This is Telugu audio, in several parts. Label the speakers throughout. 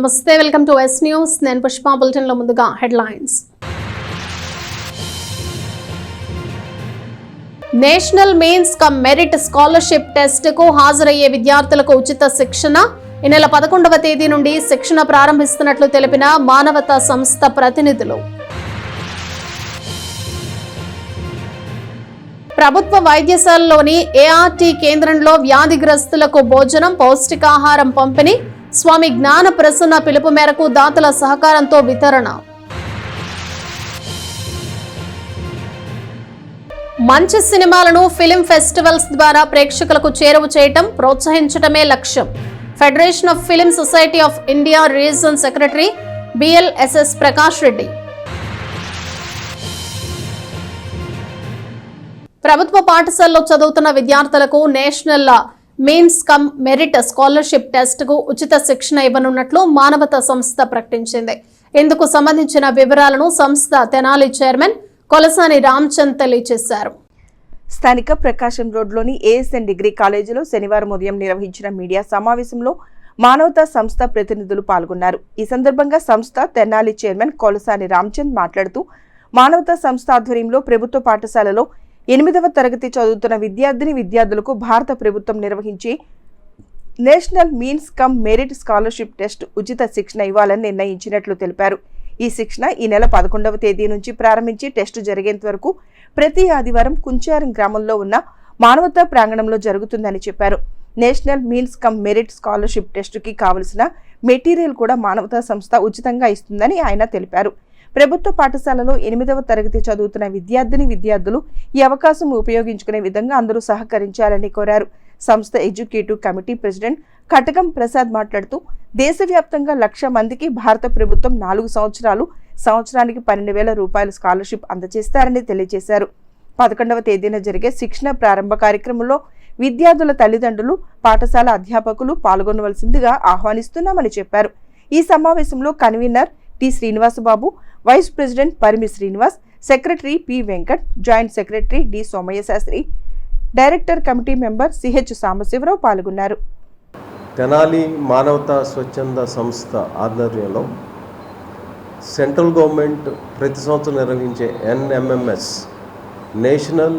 Speaker 1: నమస్తే, వెల్కమ్ టు ఎస్ న్యూస్. నేను పుష్ప. బులెటిన్ లో ముందుగా headlines. National means cum merit scholarship test కు హాజరయ్యే విద్యార్థులకు ఉచిత శిక్షణ. ఈ నెల 11వ తేదీ నుండి శిక్షణ ప్రారంభిస్తున్నట్లు తెలిపిన మానవతా సంస్థ ప్రతినిధులు. ప్రభుత్వ వైద్యశాలలోని ఏఆర్టీ కేంద్రంలో వ్యాధిగ్రస్తులకు భోజనం, పౌష్టికాహారం పంపిణీ. స్వామి జ్ఞాన ప్రసన్న పిలుపు మేరకు దాతల సహకారంతో వితరణ. మంచి సినిమాలను ఫిలిం ఫెస్టివల్స్ ద్వారా ప్రేక్షకులకు చేరువ చేయటం, ప్రోత్సహించటమే లక్ష్యం. Federation of film society of India region secretary BLSS Prakash Reddy. ప్రభుత్వ పాఠశాలలో చదువుతున్న విద్యార్థులకు national means cum merit scholarship test కు ఉచిత శిక్షణ ఇవ్వనున్నట్లు మానవతా సంస్థ ప్రకటించింది. ఇందుకు సంబంధించిన వివరాలను సంస్థ తెనాలి చైర్మన్ కొలసాని రామచంద్ తెలియజేశారు.
Speaker 2: స్థానిక ప్రకాశం రోడ్లోని ఏఎస్ఎన్ డిగ్రీ కాలేజీలో శనివారం ఉదయం నిర్వహించిన మీడియా సమావేశంలో మానవతా సంస్థ ప్రతినిధులు పాల్గొన్నారు. ఈ సందర్భంగా సంస్థ తెనాలి చైర్మన్ కొలసాని రామచంద్ మాట్లాడుతూ, మానవతా సంస్థ ఆధ్వర్యంలో ప్రభుత్వ పాఠశాలలో 8వ తరగతి చదువుతున్న విద్యార్థులకు భారత ప్రభుత్వం నిర్వహించే national means cum merit scholarship test ఉచిత శిక్షణ ఇవ్వాలని నిర్ణయించినట్లు తెలిపారు. ఈ శిక్షణ ఈ నెల 11వ తేదీ నుంచి ప్రారంభించి టెస్టు జరిగేంత వరకు ప్రతి ఆదివారం కుంచారం గ్రామంలో ఉన్న మానవతా ప్రాంగణంలో జరుగుతుందని చెప్పారు. National means cum merit scholarship టెస్టుకి కావలసిన మెటీరియల్ కూడా మానవతా సంస్థ ఉచితంగా ఇస్తుందని ఆయన తెలిపారు. ప్రభుత్వ పాఠశాలలో 8వ తరగతి చదువుతున్న విద్యార్థులు ఈ అవకాశం ఉపయోగించుకునే విధంగా అందరూ సహకరించాలని కోరారు. సంస్థ ఎడ్యుకేటివ్ కమిటీ ప్రెసిడెంట్ కటకం ప్రసాద్ మాట్లాడుతూ, దేశవ్యాప్తంగా 1,00,000 మందికి భారత ప్రభుత్వం 4 సంవత్సరానికి 12,000 రూపాయల స్కాలర్షిప్ అందజేస్తారని తెలియజేశారు. 11వ తేదీన జరిగే శిక్షణ ప్రారంభ కార్యక్రమంలో విద్యార్థుల తల్లిదండ్రులు, పాఠశాల అధ్యాపకులు పాల్గొనవలసిందిగా ఆహ్వానిస్తున్నామని చెప్పారు. ఈ సమావేశంలో convener T Srinivasababu, vice president Parimi Srinivas, secretary P Venkat, joint secretary D Somayya Sastri, director committee member CH Sambasivarao పాల్గొన్నారు.
Speaker 3: తెనాలి మానవతా స్వచ్ఛంద సంస్థ ఆధ్వర్యంలో సెంట్రల్ గవర్నమెంట్ ప్రతి సంవత్సరం నిర్వహించే NMMS national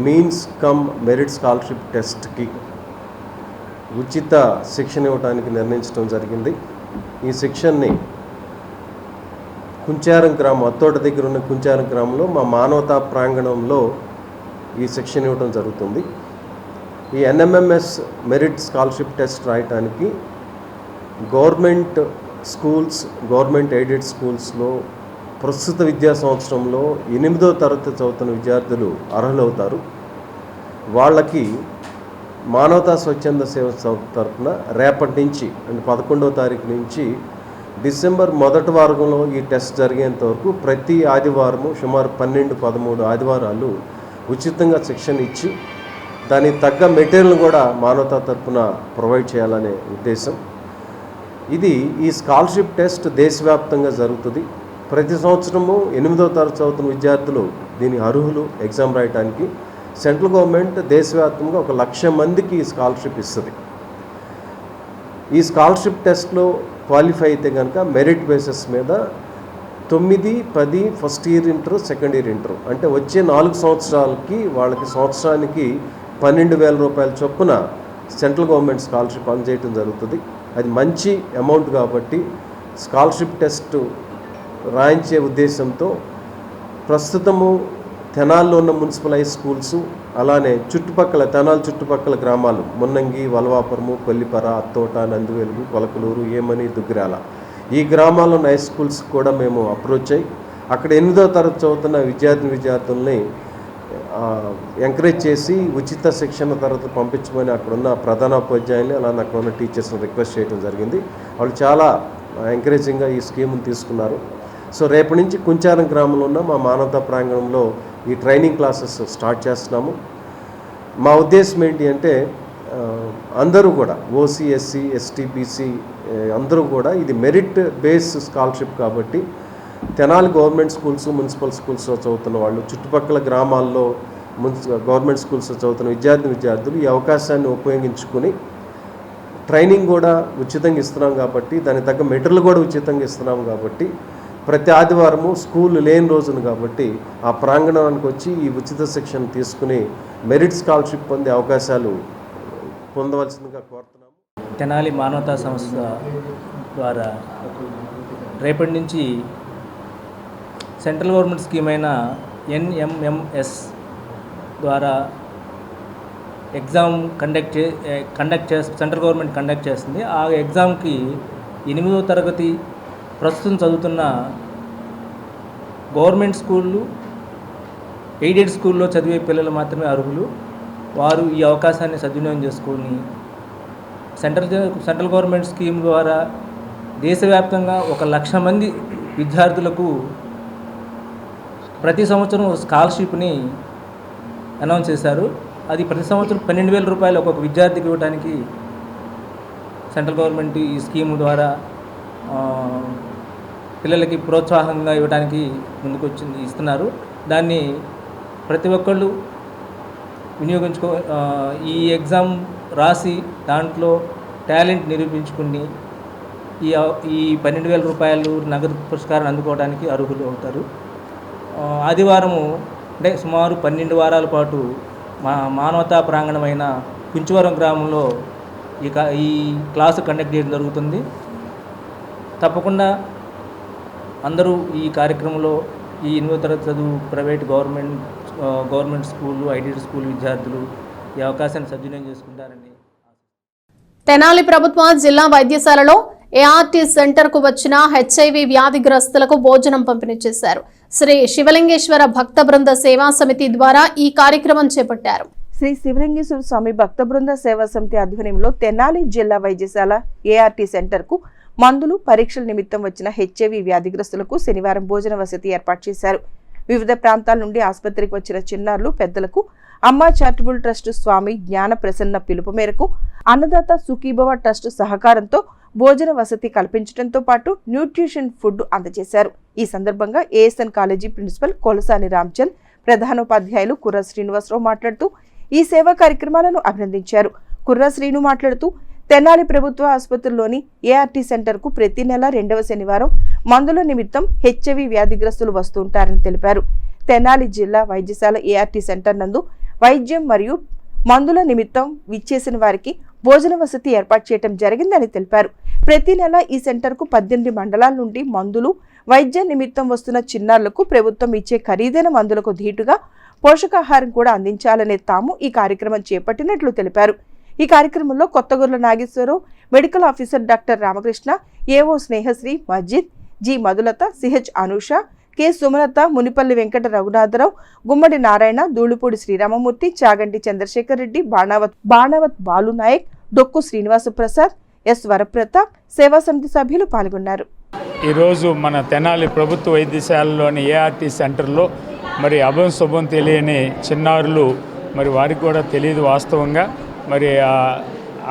Speaker 3: means cum merit scholarship టెస్ట్కి ఉచిత శిక్షణ ఇవ్వడానికి నిర్ణయించడం జరిగింది. ఈ శిక్షణని కుంచారం గ్రామం, అత్తోట దగ్గర ఉన్న కుంచారం గ్రామంలో మా మానవతా ప్రాంగణంలో ఈ శిక్షణ ఇవ్వడం జరుగుతుంది. ఈ NMMS మెరిట్ స్కాలర్షిప్ టెస్ట్ రాయటానికి గవర్నమెంట్ స్కూల్స్, గవర్నమెంట్ ఎయిడెడ్ స్కూల్స్లో ప్రస్తుత విద్యా సంవత్సరంలో 8వ తరగతి చదువుతున్న విద్యార్థులు అర్హులవుతారు. వాళ్ళకి మానవతా స్వచ్ఛంద సేవ తరఫున రేపటి నుంచి అంటే 11వ తారీఖు నుంచి డిసెంబర్ మొదటి వారంలో ఈ టెస్ట్ జరిగేంత వరకు ప్రతి ఆదివారము సుమారు 12-13 ఆదివారాలు ఉచితంగా శిక్షణ ఇచ్చి దానికి తగ్గ మెటీరియల్ కూడా మానవతా తరఫున ప్రొవైడ్ చేయాలనే ఉద్దేశం. ఈ స్కాలర్షిప్ టెస్ట్ దేశవ్యాప్తంగా జరుగుతుంది. ప్రతి సంవత్సరము 8వ తరగతి చదువుతున్న విద్యార్థులు దీని అర్హులు ఎగ్జామ్ రాయడానికి. సెంట్రల్ గవర్నమెంట్ దేశవ్యాప్తంగా 1,00,000 మందికి ఈ స్కాలర్షిప్ ఇస్తుంది. ఈ స్కాలర్షిప్ టెస్ట్లో క్వాలిఫై అయితే కనుక మెరిట్ బేసిస్ మీద 9, 10 first year inter, second year inter అంటే వచ్చే 4 సంవత్సరాలకి వాళ్ళకి సంవత్సరానికి 12,000 రూపాయల చొప్పున సెంట్రల్ గవర్నమెంట్ స్కాలర్షిప్ అందజేయడం జరుగుతుంది. అది మంచి అమౌంట్ కాబట్టి స్కాలర్షిప్ టెస్ట్ రాయించే ఉద్దేశంతో ప్రస్తుతము తెనాల్లో ఉన్న మున్సిపల్ హై స్కూల్స్, అలానే తెనాలి చుట్టుపక్కల గ్రామాలు మున్నంగి, వలవాపురము, కొల్లిపర, అత్తోట, నందివెలుగు, కొలకలూరు, ఏమని, దుగ్గిరాల ఈ గ్రామాల్లో హై స్కూల్స్ కూడా మేము అప్రోచ్ అయ్యి అక్కడ 8వ తరగతి చదువుతున్న విద్యార్థుల్ని ఎంకరేజ్ చేసి ఉచిత శిక్షణ తరగతి పంపించమని అక్కడున్న ప్రధానోపాధ్యాయుల్ని అలానే అక్కడ ఉన్న టీచర్స్ని రిక్వెస్ట్ చేయడం జరిగింది. వాళ్ళు చాలా ఎంకరేజింగ్గా ఈ స్కీమ్ని తీసుకున్నారు. సో రేపటి నుంచి కుంచారం గ్రామంలో ఉన్న మా మానవతా ప్రాంగణంలో ఈ ట్రైనింగ్ క్లాసెస్ స్టార్ట్ చేస్తున్నాము. మా ఉద్దేశం ఏంటి అంటే అందరూ కూడా ఓసీ, ఎస్సీ, ఎస్టీ, బీసీ అందరూ కూడా ఇది మెరిట్ బేస్ స్కాలర్షిప్ కాబట్టి తెనాలి గవర్నమెంట్ స్కూల్స్, మున్సిపల్ స్కూల్స్లో చదువుతున్న వాళ్ళు, చుట్టుపక్కల గ్రామాల్లో గవర్నమెంట్ స్కూల్స్లో చదువుతున్న విద్యార్థులు ఈ అవకాశాన్ని ఉపయోగించుకుని ట్రైనింగ్ కూడా ఉచితంగా ఇస్తున్నాం కాబట్టి, దానికి తగ్గ మెటీరియల్ కూడా ఉచితంగా ఇస్తున్నాం కాబట్టి, ప్రతి ఆదివారము స్కూల్ లేని రోజును కాబట్టి ఆ ప్రాంగణానికి వచ్చి ఈ ఉచిత శిక్షణ తీసుకుని మెరిట్ స్కాలర్షిప్ పొందే అవకాశాలు పొందవలసిందిగా కోరుతున్నాము.
Speaker 4: తెనాలి మానవతా సంస్థ ద్వారా రేపటి నుంచి సెంట్రల్ గవర్నమెంట్ స్కీమ్ అయిన NMMS ద్వారా ఎగ్జామ్ సెంట్రల్ గవర్నమెంట్ కండక్ట్ చేస్తుంది. ఆ ఎగ్జామ్కి 8వ తరగతి ప్రస్తుతం చదువుతున్న గవర్నమెంట్ స్కూళ్ళు, ఎయిడెడ్ స్కూల్లో చదివే పిల్లలు మాత్రమే అర్హులు. వారు ఈ అవకాశాన్ని సద్వినియోగం చేసుకొని సెంట్రల్ గవర్నమెంట్ స్కీమ్ ద్వారా దేశవ్యాప్తంగా 1,00,000 మంది విద్యార్థులకు ప్రతి సంవత్సరం స్కాలర్షిప్ని అనౌన్స్ చేశారు. అది ప్రతి సంవత్సరం 12,000 రూపాయలు ఒక్కొక్క విద్యార్థికి ఇవ్వడానికి సెంట్రల్ గవర్నమెంట్ ఈ స్కీమ్ ద్వారా పిల్లలకి ప్రోత్సాహంగా ఇవ్వడానికి ఇస్తున్నారు. దాన్ని ప్రతి ఒక్కళ్ళు ఈ ఎగ్జామ్ రాసి దాంట్లో టాలెంట్ నిరూపించుకుని ఈ 12,000 రూపాయలు నగదు పురస్కారాన్ని అందుకోవడానికి అర్హులు అవుతారు. ఆదివారము అంటే సుమారు 12 వారాల పాటు మానవతా ప్రాంగణమైన కుంచవరం గ్రామంలో ఈ క్లాసు కండక్ట్ చేయడం జరుగుతుంది. తప్పకుండా అందరూ ఈ కార్యక్రమంలో ఈ 8వ తరగతి చదువు ప్రైవేట్ గవర్నమెంట్ స్కూళ్ళు, ఎయిడెడ్ స్కూల్ విద్యార్థులు ఈ అవకాశాన్ని సద్వినియోగం చేసుకుంటారని.
Speaker 1: తెనాలి ప్రభుత్వ జిల్లా వైద్యశాలలో ఏఆర్టీ సెంటర్కు వచ్చిన HIV వ్యాధిగ్రస్తులకు భోజనం పంపిణీ చేశారు. శ్రీ శివలింగేశ్వర భక్త బృంద సేవా సమితి ద్వారా ఈ కార్యక్రమం చేపట్టారు.
Speaker 2: శ్రీ శివలింగేశ్వర స్వామి భక్త బృంద సేవా సమితి ఆధ్వర్యంలో తెనాలి జిల్లా వైద్యశాల ఏఆర్టీ సెంటర్కు మందులు, పరీక్షల నిమిత్తం వచ్చిన HIV వ్యాధిగ్రస్తులకు శనివారం భోజన వసతి ఏర్పాటు చేశారు. వివిధ ప్రాంతాల నుండి ఆసుపత్రికి వచ్చిన చిన్నారులు, పెద్దలకు అమ్మా చారిటబుల్ ట్రస్ట్ స్వామి జ్ఞాన ప్రసన్న పిలుపు మేరకు అన్నదాత సుఖీభవ ట్రస్ట్ సహకారంతో భోజన వసతి కల్పించడంతో పాటు న్యూట్రిషన్ ఫుడ్ అందజేశారు. ఈ సందర్భంగా ASN college principal Kolasani Ramchand, ప్రధానోపాధ్యాయులు కుర్ర శ్రీనివాసరావు మాట్లాడుతూ ఈ సేవా కార్యక్రమాలను అభినందించారు. కుర్ర శ్రీను మాట్లాడుతూ తెనాలి ప్రభుత్వ ఆసుపత్రిలోని ఏఆర్టీ సెంటర్కు ప్రతి నెల 2వ శనివారం మందుల నిమిత్తం HIV వ్యాధిగ్రస్తులు వస్తుంటారని తెలిపారు. తెనాలి జిల్లా వైద్యశాల ఏఆర్టీ సెంటర్ నందు వైద్యం మరియు మందుల నిమిత్తం విచ్చేసిన వారికి భోజన వసతి ఏర్పాటు చేయడం జరిగిందని తెలిపారు. ప్రతి నెల ఈ సెంటర్కు 18 మండలాల నుండి మందులు, వైద్య నిమిత్తం వస్తున్న చిన్నారులకు ప్రభుత్వం ఇచ్చే ఖరీదైన మందులకు ధీటుగా పోషకాహారం కూడా అందించాలనే తాము ఈ కార్యక్రమం చేపట్టినట్లు తెలిపారు. ఈ కార్యక్రమంలో Kothagurla Nageswararao, medical officer doctor Ramakrishna, AO Snehasri, మస్జిద్, G Madhulatha, CH Anusha, K Sumalatha, Munipalli Venkata Raghunatharao, Gummadi Narayana, Dhulipudi Sriramamurthy, Chaganti Chandrasekhar Reddy, Banavath Balunayak, Dokku Srinivasa Prasad, yes వరప్రతాప్ సేవా సమితి సభ్యులు పాల్గొన్నారు.
Speaker 5: ఈరోజు మన తెనాలి ప్రభుత్వ వైద్యశాలలోని ఏఆర్టీ సెంటర్లో మరి అభం శుభం తెలియని చిన్నారులు, మరి వారికి కూడా తెలియదు వాస్తవంగా, మరి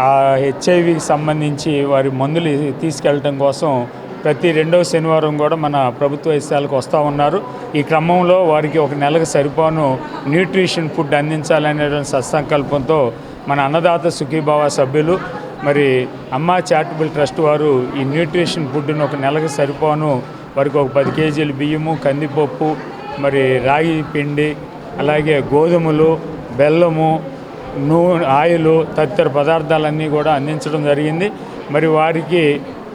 Speaker 5: ఆ హెచ్ఐవికి సంబంధించి వారి మందులు తీసుకెళ్ళటం కోసం ప్రతి 2వ శనివారం కూడా మన ప్రభుత్వ వైద్యశాలకు వస్తూ ఉన్నారు. ఈ క్రమంలో వారికి ఒక నెలకు సరిపోను న్యూట్రిషన్ ఫుడ్ అందించాలనే సత్సంకల్పంతో మన అన్నదాత సుఖీభావ సభ్యులు మరి అమ్మా చారిటబుల్ ట్రస్ట్ వారు ఈ న్యూట్రిషన్ ఫుడ్ను ఒక నెలకు సరిపోను వారికి ఒక 10 కేజీలు బియ్యము, కందిపప్పు, మరి రాగి పిండి, అలాగే గోధుమలు, బెల్లము, నూనె, ఆయిల్ తదితర పదార్థాలన్నీ కూడా అందించడం జరిగింది. మరి వారికి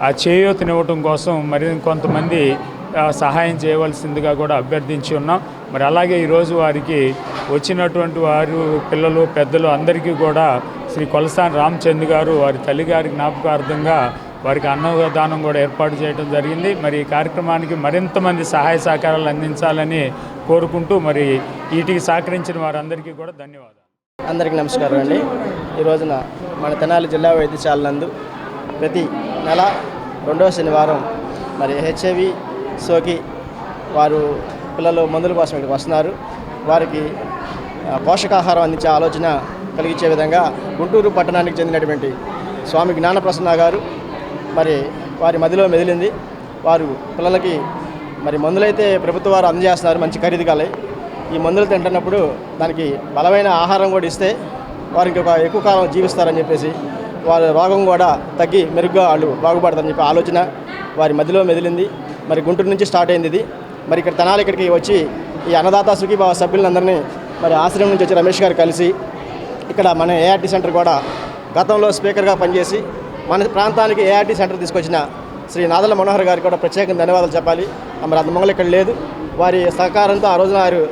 Speaker 5: ఆ చేయూతనివ్వటం కోసం మరి కొంతమంది సహాయం చేయవలసిందిగా కూడా అభ్యర్థించి ఉన్నాం. మరి అలాగే ఈరోజు వారికి వచ్చినటువంటి వారు పిల్లలు, పెద్దలు అందరికీ కూడా శ్రీ కొలసాని రామచంద్ గారు వారి తల్లిగారి జ్ఞాపకార్థంగా వారికి అన్నదానం కూడా ఏర్పాటు చేయడం జరిగింది. మరి ఈ కార్యక్రమానికి మరింత మంది సహాయ సహకారాలు అందించాలని కోరుకుంటూ మరి వీటికి సహకరించిన వారందరికీ కూడా ధన్యవాదాలు.
Speaker 6: అందరికీ నమస్కారం అండి. ఈ రోజున మన తెనాలి జిల్లా వైద్యశాల నందు ప్రతి నెల 2వ శనివారం మరి HIV సోకి వారు పిల్లలు మందుల కోసం ఇక్కడికి వస్తున్నారు. వారికి పోషకాహారం అందించే ఆలోచన కలిగించే విధంగా గుంటూరు పట్టణానికి చెందినటువంటి స్వామి జ్ఞానప్రసన్న గారు మరి వారి మదిలో మెదిలింది. వారు పిల్లలకి మరి మందులైతే ప్రభుత్వ వారు అందజేస్తున్నారు, మంచి ఖరీదు కాలే. ఈ మందులు తింటున్నప్పుడు దానికి బలమైన ఆహారం కూడా ఇస్తే వారికి ఒక ఎక్కువ కాలం జీవిస్తారని చెప్పేసి వారి రోగం కూడా తగ్గి మెరుగ్గా వాళ్ళు బాగుపడతారని చెప్పి ఆలోచన వారి మధ్యలో మెదిలింది. మరి గుంటూరు నుంచి స్టార్ట్ అయింది ఇది. మరి ఇక్కడ తెనాలి ఇక్కడికి వచ్చి ఈ అన్నదాత సుఖీభావ సభ్యులందరినీ మరి ఆశ్రమం నుంచి వచ్చి రమేష్ గారు కలిసి ఇక్కడ మన ఏఆర్టీ సెంటర్ కూడా గతంలో స్పీకర్గా పనిచేసి మన ప్రాంతానికి ఏఆర్టీ సెంటర్ తీసుకొచ్చిన శ్రీ నాదల మనోహర్ గారికి కూడా ప్రత్యేకంగా ధన్యవాదాలు చెప్పాలి. మరి అంత మంగళం ఇక్కడ లేదు. వారి సహకారంతో ఆ రోజున వారు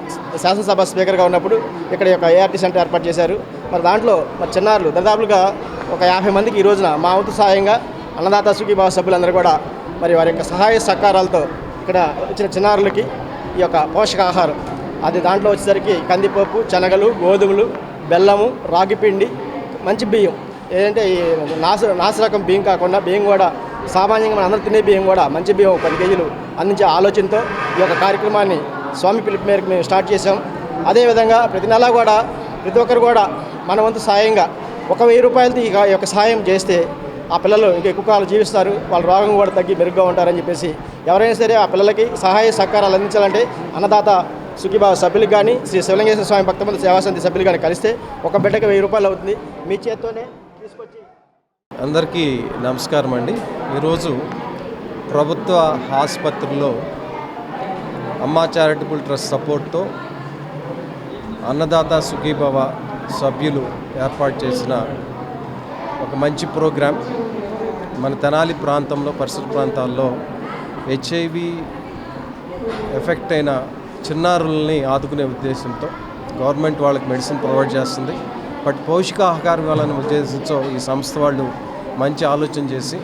Speaker 6: శాసనసభ స్పీకర్గా ఉన్నప్పుడు ఇక్కడ యొక్క ఏఆర్టీ సెంటర్ ఏర్పాటు చేశారు. మరి దాంట్లో మరి చిన్నారులు దాదాపుగా ఒక 50 మందికి ఈ రోజున మా వంతు సహాయంగా అన్నదాత సుఖీభావ సభ్యులందరూ కూడా మరి వారి యొక్క సహాయ సహకారాలతో ఇక్కడ వచ్చిన చిన్నారులకి ఈ యొక్క పోషకాహారం అది దాంట్లో వచ్చేసరికి కందిపప్పు, శనగలు, గోధుమలు, బెల్లము, రాగిపిండి, మంచి బియ్యం, ఏదంటే ఈ నాసిరకం బియ్యం కాకుండా బియ్యం కూడా సామాన్యంగా మన అందరూ తినే బియ్యం కూడా మంచి బియ్యం 10 కేజీలు అందించే ఆలోచనతో ఈ యొక్క కార్యక్రమాన్ని స్వామి పిలుపు మేరకు మేము స్టార్ట్ చేసాం. అదేవిధంగా ప్రతి నెలా కూడా ప్రతి ఒక్కరు కూడా మన వంతు సాయంగా 1000 రూపాయలతో ఈ యొక్క సహాయం చేస్తే ఆ పిల్లలు ఇంకా ఎక్కువ కాలం జీవిస్తారు, వాళ్ళ రోగం కూడా తగ్గి మెరుగ్గా ఉంటారని చెప్పేసి ఎవరైనా సరే ఆ పిల్లలకి సహాయ సహకారాలు అందించాలంటే అన్నదాత సుఖీభావ సభ్యులకు కానీ శ్రీ శివలింగేశ్వర స్వామి భక్తమంది సేవాసమితి సభ్యులు కానీ కలిస్తే ఒక బిడ్డకి 1000 రూపాయలు అవుతుంది. మీ చేత్తోనే తీసుకొచ్చి.
Speaker 3: అందరికీ నమస్కారం అండి. ఈరోజు ప్రభుత్వ ఆసుపత్రిలో అమ్మా చారిటబుల్ ట్రస్ట్ సపోర్ట్తో అన్నదాత సుఖీభవ సభ్యులు ఏర్పాటు చేసిన ఒక మంచి ప్రోగ్రాం మన తెనాలి ప్రాంతంలో పరిసర ప్రాంతాల్లో హెచ్ఐవి ఎఫెక్ట్ అయిన చిన్నారులని ఆదుకునే ఉద్దేశంతో గవర్నమెంట్ వాళ్ళకి మెడిసిన్ ప్రొవైడ్ చేస్తుంది. బట్ పౌష్టికాహారం ఇవ్వాలనే ఉద్దేశంతో ఈ సంస్థ వాళ్ళు మంచి ఆలోచన చేసి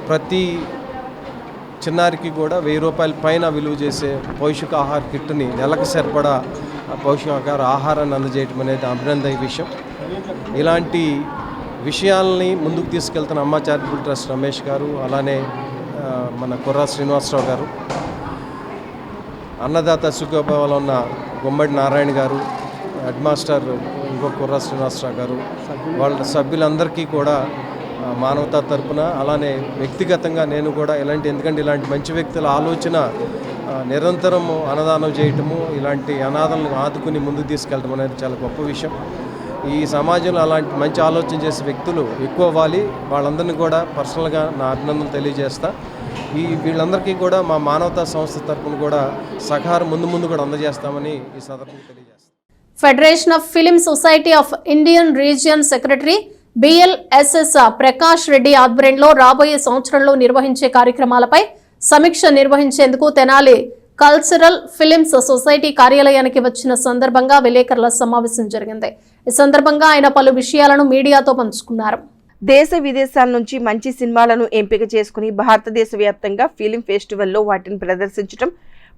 Speaker 3: ప్రతి చిన్నారికి కూడా 1000 రూపాయల పైన విలువ చేసే పౌష్టికాహార కిట్ని నెలకు సరిపడా పౌష్టికాహార ఆహారాన్ని అందజేయటం అనేది అభినందన విషయం. ఇలాంటి విషయాలని ముందుకు తీసుకెళ్తున్న అమ్మా చారిటబుల్ ట్రస్ట్ రమేష్ గారు, అలానే మన కుర్రా శ్రీనివాసరావు గారు, అన్నదాత సుఖీభావలో ఉన్న గుమ్మడి నారాయణ గారు, హెడ్ మాస్టర్ ఇంకో కుర్రా శ్రీనివాసరావు గారు, వాళ్ళ సభ్యులందరికీ కూడా మానవతా తరపున అలానే వ్యక్తిగతంగా నేను కూడా ఎందుకంటే ఇలాంటి మంచి వ్యక్తుల ఆలోచన నిరంతరం అన్నదానం చేయటము, ఇలాంటి అనాథలను ఆదుకుని ముందుకు తీసుకెళ్ళటం అనేది చాలా గొప్ప విషయం. ఈ సమాజంలో అలాంటి మంచి ఆలోచన చేసే వ్యక్తులు ఎక్కువ అవ్వాలి. వాళ్ళందరినీ కూడా పర్సనల్గా నా అభినందనలు తెలియజేస్తా. వీళ్ళందరికీ కూడా మా మానవతా సంస్థ తరపున కూడా సహకారం ముందు కూడా అందజేస్తామని ఈ సందర్భంగా తెలియజేస్తాం.
Speaker 1: Federation of film society of Indian region secretary BLSS Prakash Reddy ఆధ్వర్యంలో రాబోయే సంవత్సరంలో నిర్వహించే కార్యక్రమాలపై సమీక్ష నిర్వహించేందుకు తెనాలి కల్చరల్ ఫిలిమ్స్ సొసైటీ కార్యాలయానికి వచ్చిన సందర్భంగా విలేకరుల సమావేశం జరిగింది. ఈ సందర్భంగా ఆయన పలు విషయాలను మీడియాతో పంచుకున్నారు.
Speaker 2: దేశ విదేశాల నుంచి మంచి సినిమాలను ఎంపిక చేసుకుని భారతదేశ వ్యాప్తంగా ఫిలిం ఫెస్టివల్లో వాటిని ప్రదర్శించడం,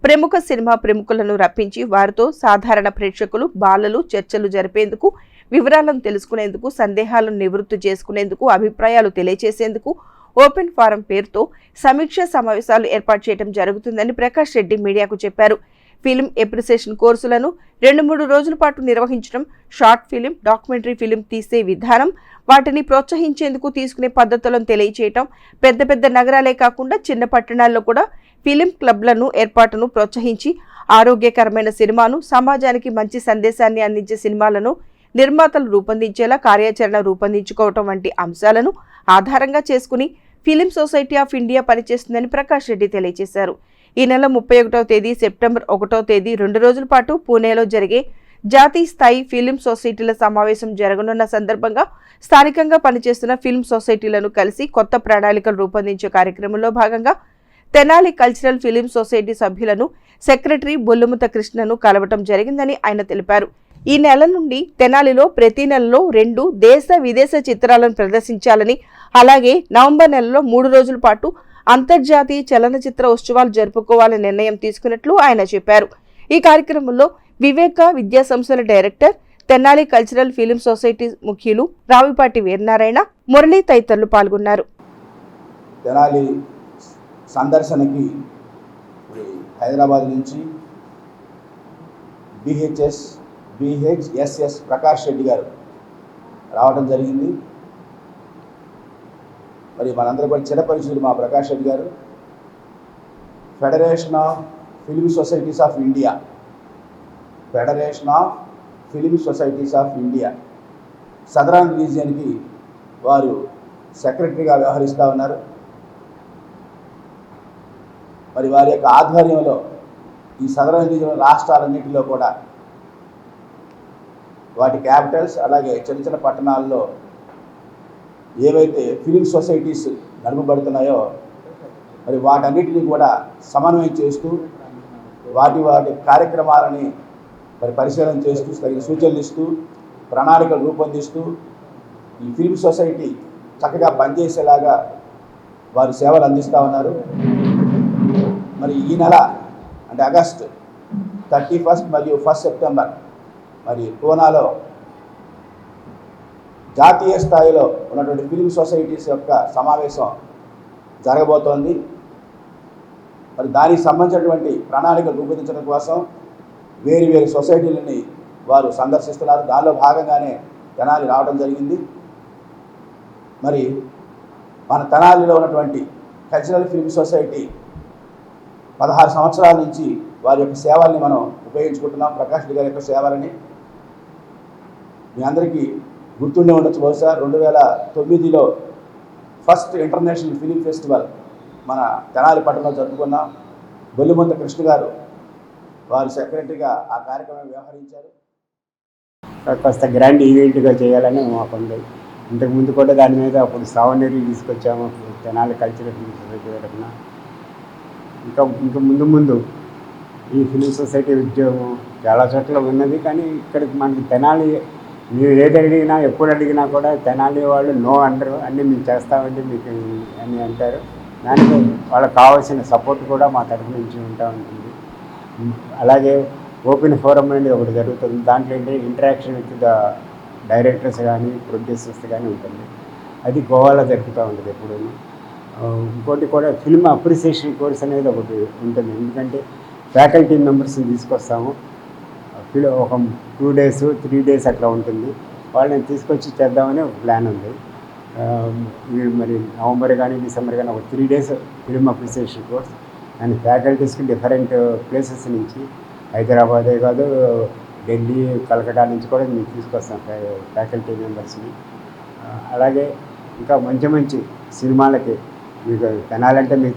Speaker 2: ప్రముఖ సినిమా ప్రముఖులను రప్పించి వారితో సాధారణ ప్రేక్షకులు, బాలలు చర్చలు జరిపేందుకు, వివరాలను తెలుసుకునేందుకు, సందేహాలను నివృత్తి చేసుకునేందుకు, అభిప్రాయాలు తెలియజేసేందుకు ఓపెన్ ఫారం పేరుతో సమీక్ష సమావేశాలు ఏర్పాటు చేయడం జరుగుతుందని ప్రకాష్ రెడ్డి మీడియాకు చెప్పారు. ఫిలిం ఎప్రిసియేషన్ కోర్సులను 2-3 రోజుల పాటు నిర్వహించడం, షార్ట్ ఫిలిం, డాక్యుమెంటరీ ఫిలిం తీసే విధానం, వాటిని ప్రోత్సహించేందుకు తీసుకునే పద్ధతులను తెలియచేయటం, పెద్ద నగరాలే కాకుండా చిన్న పట్టణాల్లో కూడా ఫిలిం క్లబ్లను ఏర్పాటును ప్రోత్సహించి ఆరోగ్యకరమైన సినిమాను, సమాజానికి మంచి సందేశాన్ని అందించే సినిమాలను నిర్మాతలు రూపొందించేలా కార్యాచరణ రూపొందించుకోవటం వంటి అంశాలను ఆధారంగా చేసుకుని ఫిలిం సొసైటీ ఆఫ్ ఇండియా పనిచేస్తుందని ప్రకాష్ రెడ్డి తెలియజేశారు. ఈ నెల 31వ తేదీ, సెప్టెంబర్ 1వ తేదీ 2 రోజుల పాటు పూణేలో జరిగే జాతీయ స్థాయి ఫిలిం సొసైటీల సమావేశం జరగనున్న సందర్భంగా స్థానికంగా పనిచేస్తున్న ఫిల్మ్ సొసైటీలను కలిసి కొత్త ప్రణాళికలు రూపొందించే కార్యక్రమంలో భాగంగా తెనాలి కల్చరల్ ఫిలిం సొసైటీ సభ్యులను సెక్రటరీ బొల్లుముత కృష్ణను కలవటం జరిగిందని ఆయన తెలిపారు. ఈ నెల నుండి తెనాలిలో ప్రతి నెలలో 2 దేశ విదేశ చిత్రాలను ప్రదర్శించాలని, అలాగే నవంబర్ నెలలో 3 రోజుల పాటు అంతర్జాతీయ చలనచిత్ర ఉత్సవాలు జరుపుకోవాలని నిర్ణయం తీసుకున్నట్లు ఆయన చెప్పారు. ఈ కార్యక్రమంలో వివేక విద్యా సంస్థల director, Tenali cultural film society ముఖ్యులు రావిపాటి వీరనారాయణ, మురళి తదితరులు పాల్గొన్నారు.
Speaker 7: తెనాలి సందర్శనకి హైదరాబాద్ నుంచి BHSS ప్రకాష్ రెడ్డి గారు రావడం జరిగింది. మరి మనందరూ కూడా చిరపరిచితులు మా ప్రకాష్ రెడ్డి గారు. Federation of film societies of India, federation of film societies of India southern రీజియన్కి వారు సెక్రటరీగా వ్యవహరిస్తూ ఉన్నారు. మరి వారి యొక్క ఆధ్వర్యంలో ఈ సదరన్ రీజియన్ రాష్ట్రాలన్నింటిలో కూడా వాటి క్యాపిటల్స్ అలాగే చిన్న చిన్న పట్టణాల్లో ఏవైతే ఫిలిం సొసైటీస్ నడపబడుతున్నాయో మరి వాటన్నిటిని కూడా సమన్వయం చేస్తూ వాటి కార్యక్రమాలని మరి పరిశీలన చేస్తూ తగిన సూచనలు ఇస్తూ ప్రణాళికలు రూపొందిస్తూ ఈ ఫిలిం సొసైటీ చక్కగా పనిచేసేలాగా వారు సేవలు అందిస్తూ ఉన్నారు. మరి ఈ నెల అంటే ఆగస్టు 31 మరియు 1 సెప్టెంబర్ మరి పూనాలో జాతీయ స్థాయిలో ఉన్నటువంటి ఫిలిం సొసైటీస్ యొక్క సమావేశం జరగబోతోంది. మరి దానికి సంబంధించినటువంటి ప్రణాళికలు రూపొందించడం కోసం వేరు సొసైటీలని వారు సందర్శిస్తున్నారు. దానిలో భాగంగానే తెనాలి రావడం జరిగింది. మరి మన తెనాలిలో ఉన్నటువంటి కల్చరల్ ఫిల్మ్ సొసైటీ 16 సంవత్సరాల నుంచి వారి యొక్క సేవల్ని మనం ఉపయోగించుకుంటున్నాం. ప్రకాష్ గారి యొక్క సేవలని మీ అందరికీ గుర్తుండే ఉండొచ్చు. బహుశా 2009లో ఫస్ట్ ఇంటర్నేషనల్ ఫిలిం ఫెస్టివల్ మన తెనాలి పట్టణంలో జరుపుకున్నాం. బొల్లిమంత కృష్ణ గారు వారి సెక్రటరీగా ఆ కార్యక్రమం వ్యవహరించారు.
Speaker 8: కాస్త గ్రాండ్ ఈవెంట్గా చేయాలని మాకుంది. ఇంతకుముందు కూడా దాని మీద అప్పుడు సావనీరు తీసుకొచ్చాము తెనాలి కల్చరల్ ఫిలిం సొసైటీ తరఫున. ఇంకా ముందు ఈ ఫిలిం సొసైటీ ఉద్యోగం చాలా చోట్ల ఉన్నది. కానీ ఇక్కడికి మనకి తెనాలి మీరు ఏది అడిగినా ఎప్పుడు అడిగినా కూడా తెనాలి వాళ్ళు నో అంటారు. అన్నీ మేము చేస్తామండి మీకు అని అంటారు. దానికి వాళ్ళకి కావాల్సిన సపోర్ట్ కూడా మా తరఫు నుంచి ఉంటా ఉంటుంది. అలాగే ఓపెన్ ఫోరం అనేది ఒకటి జరుగుతుంది. దాంట్లో ఏంటి ఇంటరాక్షన్ విత్ ద డైరెక్టర్స్ కానీ ప్రొడ్యూసర్స్ కానీ ఉంటుంది. అది గోవాలో జరుగుతూ ఉంటుంది ఎప్పుడు. ఇంకోటి కూడా ఫిల్మ్ అప్రిసియేషన్ కోర్స్ అనేది ఒకటి ఉంటుంది. ఎందుకంటే ఫ్యాకల్టీ మెంబర్స్ని తీసుకొస్తాము. ఒక 2 days 3 days అట్లా ఉంటుంది. వాళ్ళని తీసుకొచ్చి చేద్దామని ఒక ప్లాన్ ఉంది. మరి నవంబర్ కానీ డిసెంబర్ కానీ ఒక 3 days film appreciation course. And ఫ్యాకల్టీస్కి డిఫరెంట్ ప్లేసెస్ నుంచి హైదరాబాదే కాదు ఢిల్లీ కలకటా నుంచి కూడా మేము తీసుకొస్తాం ఫ్యాకల్టీ మెంబర్స్ని. అలాగే ఇంకా మంచి సినిమాలకి మీకు తెనాలంటే మీకు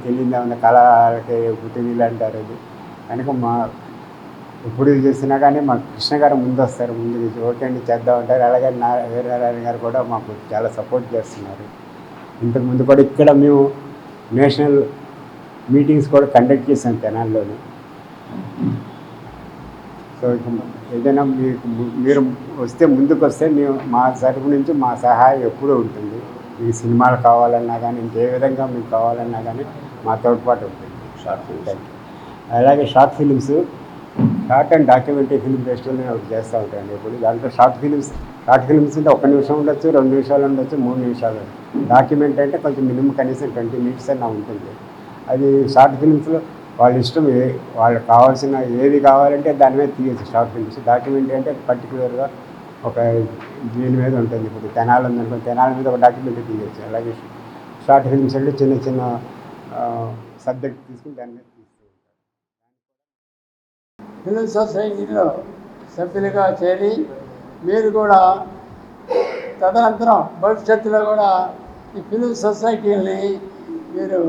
Speaker 8: తెలియదా ఉన్న కళలకి పుట్టినీళ్ళు అంటారు. అది కనుక మా ఎప్పుడు చేసినా కానీ మా కృష్ణ గారు ముందు వస్తారు. ముందు ఓకే అండి చేద్దాం అంటారు. అలాగే వీరనారాయణ గారు కూడా మాకు చాలా సపోర్ట్ చేస్తున్నారు. ఇంతకుముందు కూడా ఇక్కడ మేము నేషనల్ మీటింగ్స్ కూడా కండక్ట్ చేసాం తెనాల్లోని. సో ఏదైనా మీరు వస్తే ముందుకు వస్తే మేము మా తరపు నుంచి మా సహాయం ఎప్పుడూ ఉంటుంది. మీకు సినిమాలు కావాలన్నా కానీ ఇంకే విధంగా మీకు కావాలన్నా కానీ మా తోడ్పాటు ఉంటుంది. షార్ట్ ఫిల్మ్ అలాగే short films short and documentary film festival ఒకటి చేస్తూ ఉంటాయండి. ఇప్పుడు దాంట్లో షార్ట్ ఫిలిమ్స్ అంటే 1 నిమిషం ఉండొచ్చు, 2 నిమిషాలు ఉండొచ్చు, 3 నిమిషాలు. డాక్యుమెంట్ అంటే కొంచెం మినిమం కనీసం 20 minutes అన్నా ఉంటుంది. అది షార్ట్ ఫిలిమ్స్లో వాళ్ళ ఇష్టం వాళ్ళకి కావాల్సిన ఏది కావాలంటే దాని మీద తీయచ్చు షార్ట్ ఫిలిమ్స్. డాక్యుమెంటరీ అంటే పర్టికులర్గా ఒక దీని మీద ఉంటుంది. ఇప్పుడు తెనాలి ఉందనుకోండి, తెనాలి మీద ఒక డాక్యుమెంటరీ తీయచ్చు. అలాగే షార్ట్ ఫిలిమ్స్ అంటే చిన్న సబ్జెక్ట్ తీసుకుని దాని మీద తీస్తూ ఉంటారు.
Speaker 9: ఫిలిం సొసైటీలో సభ్యులుగా చేరి మీరు కూడా తదనంతరం భవిష్యత్తులో కూడా ఈ ఫిలిం సొసైటీని మీరు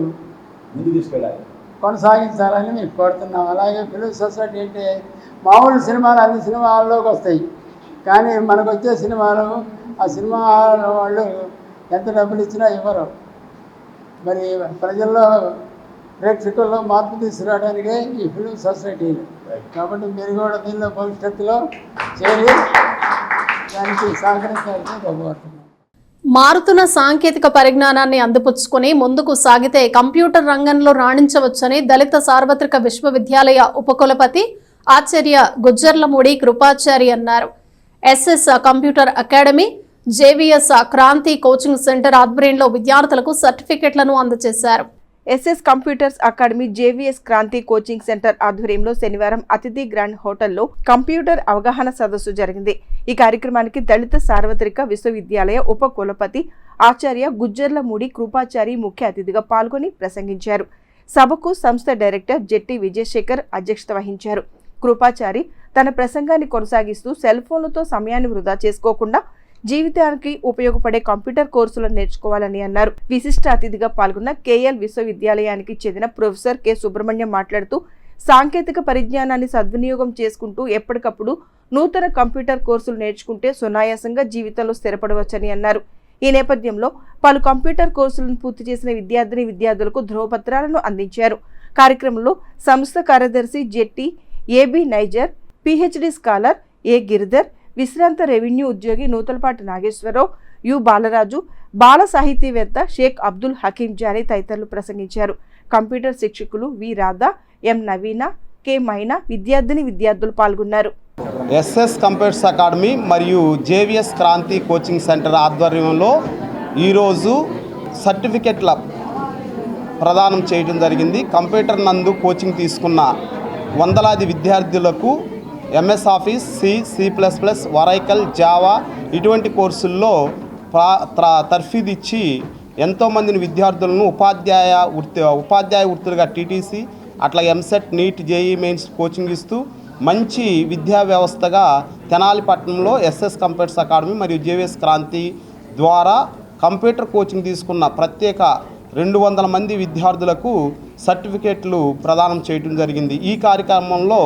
Speaker 7: ముందుకు తీసుకెళ్ళాలి,
Speaker 9: కొనసాగించాలని మేము కోరుతున్నాం. అలాగే ఫిలిం సొసైటీ అంటే మామూలు సినిమాలు అన్ని సినిమాల్లోకి వస్తాయి. కానీ మనకు వచ్చే సినిమాలు ఆ సినిమా వాళ్ళు ఎంత డబ్బులు ఇచ్చినా ఇవ్వరు. మరి ప్రజల్లో ప్రేక్షకుల్లో మార్పు తీసుకురావడానికే ఈ ఫిలిం సొసైటీలు. కాబట్టి మీరు కూడా దీనిలో భవిష్యత్తులో చేరి దానికి సహకరించాలని కోరుతున్నాం.
Speaker 1: మారుతున్న సాంకేతిక పరిజ్ఞానాన్ని అందిపుచ్చుకొని ముందుకు సాగితే కంప్యూటర్ రంగంలో రాణించవచ్చని దళిత సార్వత్రిక విశ్వవిద్యాలయ ఉపకులపతి ఆచార్య గుజ్జర్లమూడి కృపాచారి అన్నారు. SS computer academy, JVS Kranti coaching center ఆధ్వర్యంలో విద్యార్థులకు సర్టిఫికెట్లను అందజేశారు.
Speaker 2: SS computers academy, JVS Kranti coaching center ఆధ్వర్యంలో శనివారం అతిథి గ్రాండ్ హోటల్లో కంప్యూటర్ అవగాహన సదస్సు జరిగింది. ఈ కార్యక్రమానికి దళిత సార్వత్రిక విశ్వవిద్యాలయ ఉప కులపతి ఆచార్య గుజ్జర్లమూడి కృపాచారి ముఖ్య అతిథిగా పాల్గొని ప్రసంగించారు. సభకు సంస్థ డైరెక్టర్ జెట్టి విజయశేఖర్ అధ్యక్షత వహించారు. కృపాచారి తన ప్రసంగాన్ని కొనసాగిస్తూ సెల్ ఫోన్లతో సమయాన్ని వృధా చేసుకోకుండా జీవితానికి ఉపయోగపడే కంప్యూటర్ కోర్సులను నేర్చుకోవాలని అన్నారు. విశిష్ట అతిథిగా పాల్గొన్న కేఎల్ విశ్వవిద్యాలయానికి చెందిన ప్రొఫెసర్ కె సుబ్రహ్మణ్యం మాట్లాడుతూ సాంకేతిక పరిజ్ఞానాన్ని సద్వినియోగం చేసుకుంటూ ఎప్పటికప్పుడు నూతన కంప్యూటర్ కోర్సులు నేర్చుకుంటే సునాయాసంగా జీవితంలో స్థిరపడవచ్చని అన్నారు. ఈ నేపథ్యంలో పలు కంప్యూటర్ కోర్సులను పూర్తి చేసిన విద్యార్థులకు ధ్రువపత్రాలను అందించారు. కార్యక్రమంలో సంస్థ కార్యదర్శి Jetti AB Nizar, PhD scholar A Giridhar, విశ్రాంత రెవెన్యూ ఉద్యోగి నూతలపాటి నాగేశ్వరరావు, యు బాలరాజు, బాల సాహితీవేత్త షేక్ అబ్దుల్ హకీం జానీ తదితరులు ప్రసంగించారు. కంప్యూటర్ శిక్షకులు V Radha, M Naveena, K Maina, విద్యార్థులు పాల్గొన్నారు.
Speaker 10: ఎస్ఎస్ కంప్యూటర్స్ అకాడమీ మరియు జేవిఎస్ క్రాంతి కోచింగ్ సెంటర్ ఆధ్వర్యంలో ఈరోజు సర్టిఫికెట్ల ప్రదానం చేయడం జరిగింది. కంప్యూటర్ నందు కోచింగ్ తీసుకున్న వందలాది విద్యార్థులకు ఎంఎస్ ఆఫీస్, సి++, వరైకల్, జావా ఇటువంటి కోర్సుల్లో తర్ఫీదు ఇచ్చి ఎంతోమందిని విద్యార్థులను ఉపాధ్యాయ వృత్తులుగా టీటీసీ, అట్లా EAMCET, NEET, JEE Mains coaching ఇస్తూ మంచి విద్యా వ్యవస్థగా తెనాలి పట్టణంలో ఎస్ఎస్ కంప్యూటర్స్ అకాడమీ మరియు జేవిఎస్ క్రాంతి ద్వారా కంప్యూటర్ కోచింగ్ తీసుకున్న ప్రత్యేక 200 మంది విద్యార్థులకు సర్టిఫికేట్లు ప్రదానం చేయడం జరిగింది. ఈ కార్యక్రమంలో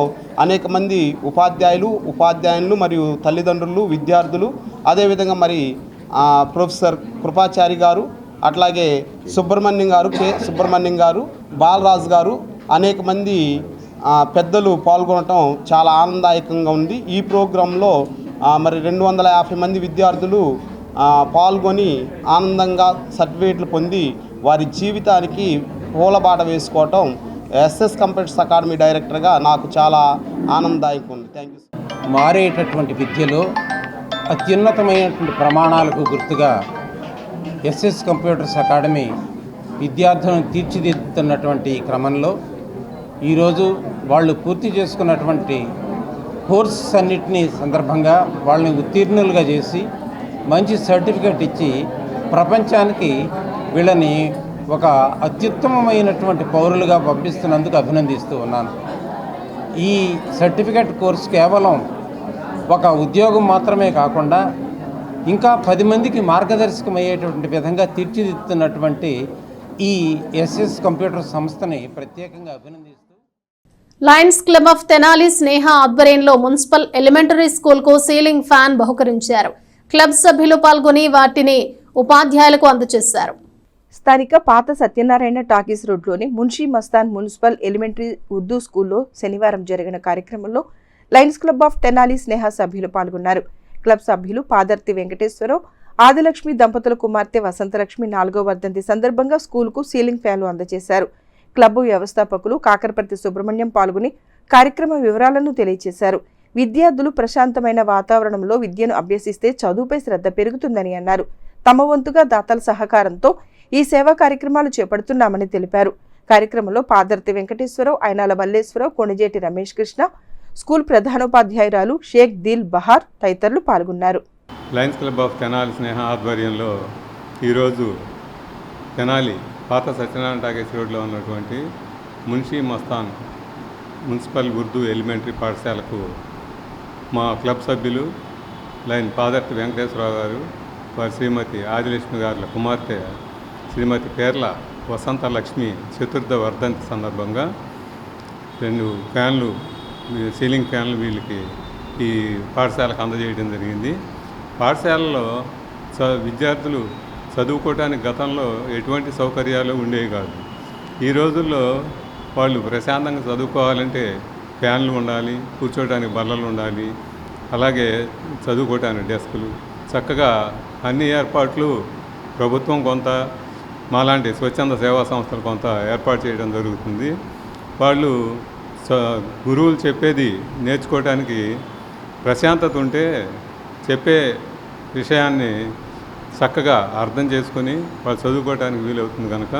Speaker 10: అనేక మంది ఉపాధ్యాయులు మరియు తల్లిదండ్రులు, విద్యార్థులు, అదేవిధంగా మరి ప్రొఫెసర్ కృపాచారి గారు, అట్లాగే కె సుబ్రహ్మణ్యం గారు, బాలరాజు గారు, అనేక మంది పెద్దలు పాల్గొనటం చాలా ఆనందదాయకంగా ఉంది. ఈ ప్రోగ్రాంలో మరి 250 మంది విద్యార్థులు పాల్గొని ఆనందంగా సర్టిఫికేట్లు పొంది వారి జీవితానికి పూలబాట వేసుకోవటం ఎస్ఎస్ కంప్యూటర్స్ అకాడమీ డైరెక్టర్గా నాకు చాలా ఆనందదాయకంగా ఉంది. Thank you.
Speaker 11: మారేటటువంటి విద్యలో అత్యున్నతమైనటువంటి ప్రమాణాలకు గుర్తుగా ఎస్ఎస్ కంప్యూటర్స్ అకాడమీ విద్యార్థులను తీర్చిదిద్దుతున్నటువంటి క్రమంలో ఈరోజు వాళ్ళు పూర్తి చేసుకున్నటువంటి కోర్సెస్ అన్నిటినీ సందర్భంగా వాళ్ళని ఉత్తీర్ణులుగా చేసి మంచి సర్టిఫికెట్ ఇచ్చి ప్రపంచానికి వీళ్ళని ఒక అత్యుత్తమమైనటువంటి పౌరులుగా పంపిస్తున్నందుకు అభినందిస్తూ ఉన్నాను. ఈ సర్టిఫికెట్ కోర్సు కేవలం ఒక ఉద్యోగం మాత్రమే కాకుండా ఇంకా 10 మందికి మార్గదర్శకమయ్యేటువంటి విధంగా తీర్చిదిద్దుతున్నటువంటి ఈ ఎస్ఎస్ కంప్యూటర్ సంస్థని ప్రత్యేకంగా అభినందిస్తూ
Speaker 1: లయన్స్ క్లబ్ ఆఫ్ తెనాలి స్నేహ ఆధ్వర్యంలో మున్సిపల్ ఎలిమెంటరీ స్కూల్ కు సీలింగ్ ఫ్యాన్ బహుకరించారు. క్లబ్ సభ్యులు పాల్గొని వాటిని ఉపాధ్యాయులకు అందజేశారు.
Speaker 2: స్థానిక పాత సత్యనారాయణ టాకీస్ రోడ్లోని మున్షీ మస్తాన్ మున్సిపల్ ఎలిమెంటరీ ఉర్దూ స్కూల్లో శనివారం జరిగిన కార్యక్రమంలో Lions club of Tenali Sneha సభ్యులు పాల్గొన్నారు. క్లబ్ సభ్యులు పాదర్తి వెంకటేశ్వరరావు, ఆదిలక్ష్మి దంపతుల కుమార్తె వసంతలక్ష్మి 4వ వర్ధంతి సందర్భంగా స్కూల్కు సీలింగ్ ఫ్యాన్లు అందజేశారు. క్లబ్ వ్యవస్థాపకులు కాకరపర్తి సుబ్రహ్మణ్యం పాల్గొని కార్యక్రమ వివరాలను తెలియజేశారు. విద్యార్థులు ప్రశాంతమైన వాతావరణంలో విద్యను అభ్యసిస్తే చదువుపై శ్రద్ధ పెరుగుతుందని అన్నారు. తమ వంతుగా దాతల సహకారంతో ఈ సేవా కార్యక్రమాలు చేపడుతున్నామని తెలిపారు. కార్యక్రమంలో పాదర్తి వెంకటేశ్వరరావు, అయినాల మల్లేశ్వరరావు, కొణిజేటి రమేష్ కృష్ణ, స్కూల్ ప్రధానోపాధ్యాయురాలు షేక్ దిల్ బహార్ తదితరులు పాల్గొన్నారు.
Speaker 12: లయన్స్ క్లబ్ ఆఫ్ తెనాలి స్నేహ ఆధ్వర్యంలో ఈరోజు తెనాలి పాత సత్యనారాయణ టాకీస్ రోడ్లో ఉన్నటువంటి మున్షీ మస్తాన్ మున్సిపల్ ఉర్దూ ఎలిమెంటరీ పాఠశాలకు మా క్లబ్ సభ్యులు లైన్ పాదర్తి వెంకటేశ్వరరావు గారు, వారి శ్రీమతి ఆదిలక్ష్మి గారుల కుమార్తె శ్రీమతి పేర్ల వసంతలక్ష్మి చతుర్థ వర్ధంతి సందర్భంగా 2 ఫ్యాన్లు, సీలింగ్ ఫ్యాన్లు వీళ్ళకి ఈ పాఠశాలకు అందజేయడం జరిగింది. పాఠశాలలో విద్యార్థులు చదువుకోవడానికి గతంలో ఎటువంటి సౌకర్యాలు ఉండేవి కాదు. ఈ రోజుల్లో వాళ్ళు ప్రశాంతంగా చదువుకోవాలంటే ఫ్యాన్లు ఉండాలి, కూర్చోవడానికి బల్లలు ఉండాలి, అలాగే చదువుకోవడానికి డెస్కులు, చక్కగా అన్ని ఏర్పాట్లు ప్రభుత్వం కొంత, మాలాంటి స్వచ్ఛంద సేవా సంస్థలు కొంత ఏర్పాటు చేయడం జరుగుతుంది. వాళ్ళు గురువులు చెప్పేది నేర్చుకోవడానికి ప్రశాంతత ఉంటే చెప్పే విషయాన్ని చక్కగా అర్థం చేసుకొని వాళ్ళు చదువుకోవడానికి వీలవుతుంది కనుక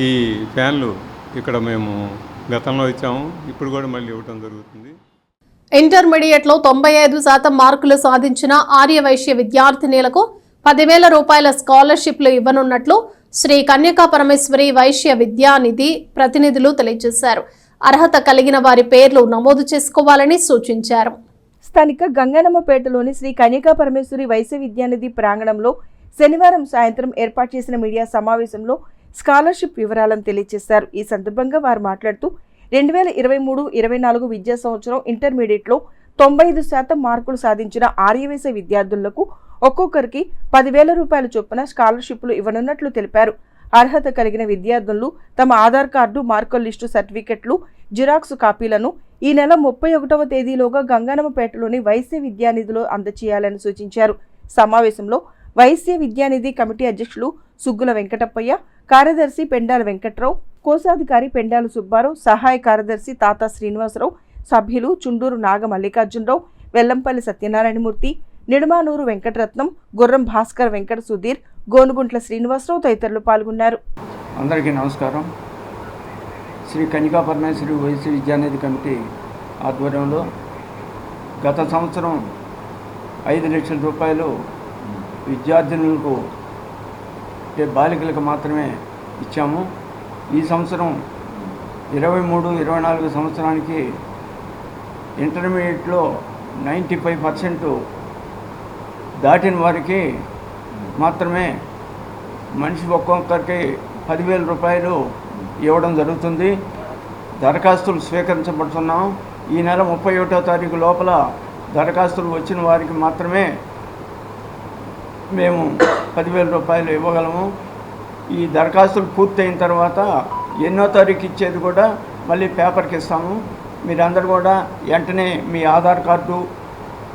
Speaker 12: ఈ ఫ్యాన్లు ఇక్కడ మేము గతంలో ఇచ్చాము, ఇప్పుడు కూడా మళ్ళీ ఇవ్వటం జరుగుతుంది.
Speaker 1: ఇంటర్మీడియట్లో 95% మార్కులు సాధించిన ఆర్యవైశ్య విద్యార్థినులకు 10,000 రూపాయల స్కాలర్షిప్లు ఇవ్వనున్నట్లు శ్రీ కన్యకా పరమేశ్వరి వైశ్య విద్యానిధి ప్రతినిధులు తెలియజేశారు. అర్హత కలిగిన వారి పేర్లు నమోదు చేసుకోవాలని సూచించారు.
Speaker 2: స్థానిక గంగనమ్మపేటలోని శ్రీ కన్యకా పరమేశ్వరి వైశ్య విద్యానిధి ప్రాంగణంలో శనివారం సాయంత్రం ఏర్పాటు చేసిన మీడియా సమావేశంలో స్కాలర్షిప్ వివరాలను తెలియజేశారు. ఈ సందర్భంగా వారు మాట్లాడుతూ 2023-24 విద్యా సంవత్సరం ఇంటర్మీడియట్లో 95% మార్కులు సాధించిన ఆర్యవేశ విద్యార్థులకు ఒక్కొక్కరికి 10,000 రూపాయల చొప్పున స్కాలర్షిప్లు ఇవ్వనున్నట్లు తెలిపారు. అర్హత కలిగిన విద్యార్థులు తమ ఆధార్ కార్డు, మార్కుల లిస్టు, సర్టిఫికెట్లు, జిరాక్స్ కాపీలను ఈ నెల 31వ తేదీలోగా గంగనమ్మపేటలోని వైశ్య విద్యానిధిలో అందజేయాలని సూచించారు. సమావేశంలో వైశ్య విద్యానిధి కమిటీ అధ్యక్షులు సుగ్గుల వెంకటప్పయ్య, కార్యదర్శి పెండాల వెంకట్రావు, కోశాధికారి పెండాల సుబ్బారావు, సహాయ కార్యదర్శి తాతా శ్రీనివాసరావు, సభ్యులు చుండూరు నాగ మల్లికార్జునరావు, వెల్లంపల్లి సత్యనారాయణమూర్తి, నిడమానూరు వెంకటరత్నం, గుర్రం భాస్కర్, వెంకట సుధీర్, గోనుగుంట్ల శ్రీనివాసరావు తదితరులు పాల్గొన్నారు.
Speaker 13: అందరికీ నమస్కారం. శ్రీ కన్యకా పరమేశ్వరి వైశ్య విద్యానిధి కమిటీ ఆధ్వర్యంలో గత సంవత్సరం 5 లక్షల రూపాయలు విద్యార్థినులకు బాలికలకు మాత్రమే ఇచ్చాము. ఈ సంవత్సరం 23-24 సంవత్సరానికి ఇంటర్మీడియట్లో 95% దాటిన వారికి మాత్రమే మనిషి ఒక్కొక్కరికి 10,000 రూపాయలు ఇవ్వడం జరుగుతుంది. దరఖాస్తులు స్వీకరించబడుతున్నాం. ఈ నెల 31వ తారీఖు లోపల దరఖాస్తులు వచ్చిన వారికి మాత్రమే మేము 10,000 రూపాయలు ఇవ్వగలము. ఈ దరఖాస్తులు పూర్తయిన తర్వాత ఎన్నో తారీఖు ఇచ్చేది కూడా మళ్ళీ పేపర్కి ఇస్తాము. మీరందరూ కూడా వెంటనే మీ ఆధార్ కార్డు,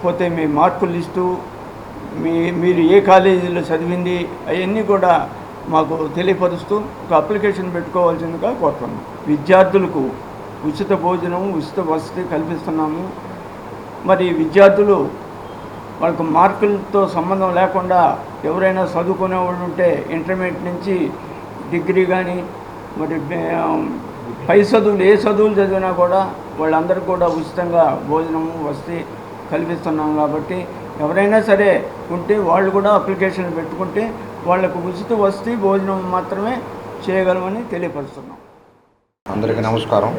Speaker 13: పోతే మీ మార్కుల లిస్టు, మీరు ఏ కాలేజీలో చదివింది అవన్నీ కూడా మాకు తెలియపరుస్తూ ఒక అప్లికేషన్ పెట్టుకోవాల్సిందిగా కోరుతున్నాం. విద్యార్థులకు ఉచిత భోజనం, ఉచిత వసతి కల్పిస్తున్నాము. మరి విద్యార్థులు వాళ్ళకు మార్కులతో సంబంధం లేకుండా ఎవరైనా చదువుకునే వాళ్ళు ఉంటే ఇంటర్మీడియట్ నుంచి డిగ్రీ కానీ మరి పై చదువులు ఏ చదువులు చదివినా కూడా వాళ్ళందరికీ కూడా ఉచితంగా భోజనము, వసతి కల్పిస్తున్నాం. కాబట్టి ఎవరైనా సరే ఉంటే వాళ్ళు కూడా అప్లికేషన్ పెట్టుకుంటే వాళ్లకు ఉచిత వసతి, భోజనం మాత్రమే చేయగలమని తెలియపరుస్తున్నాం.
Speaker 14: అందరికీ నమస్కారం.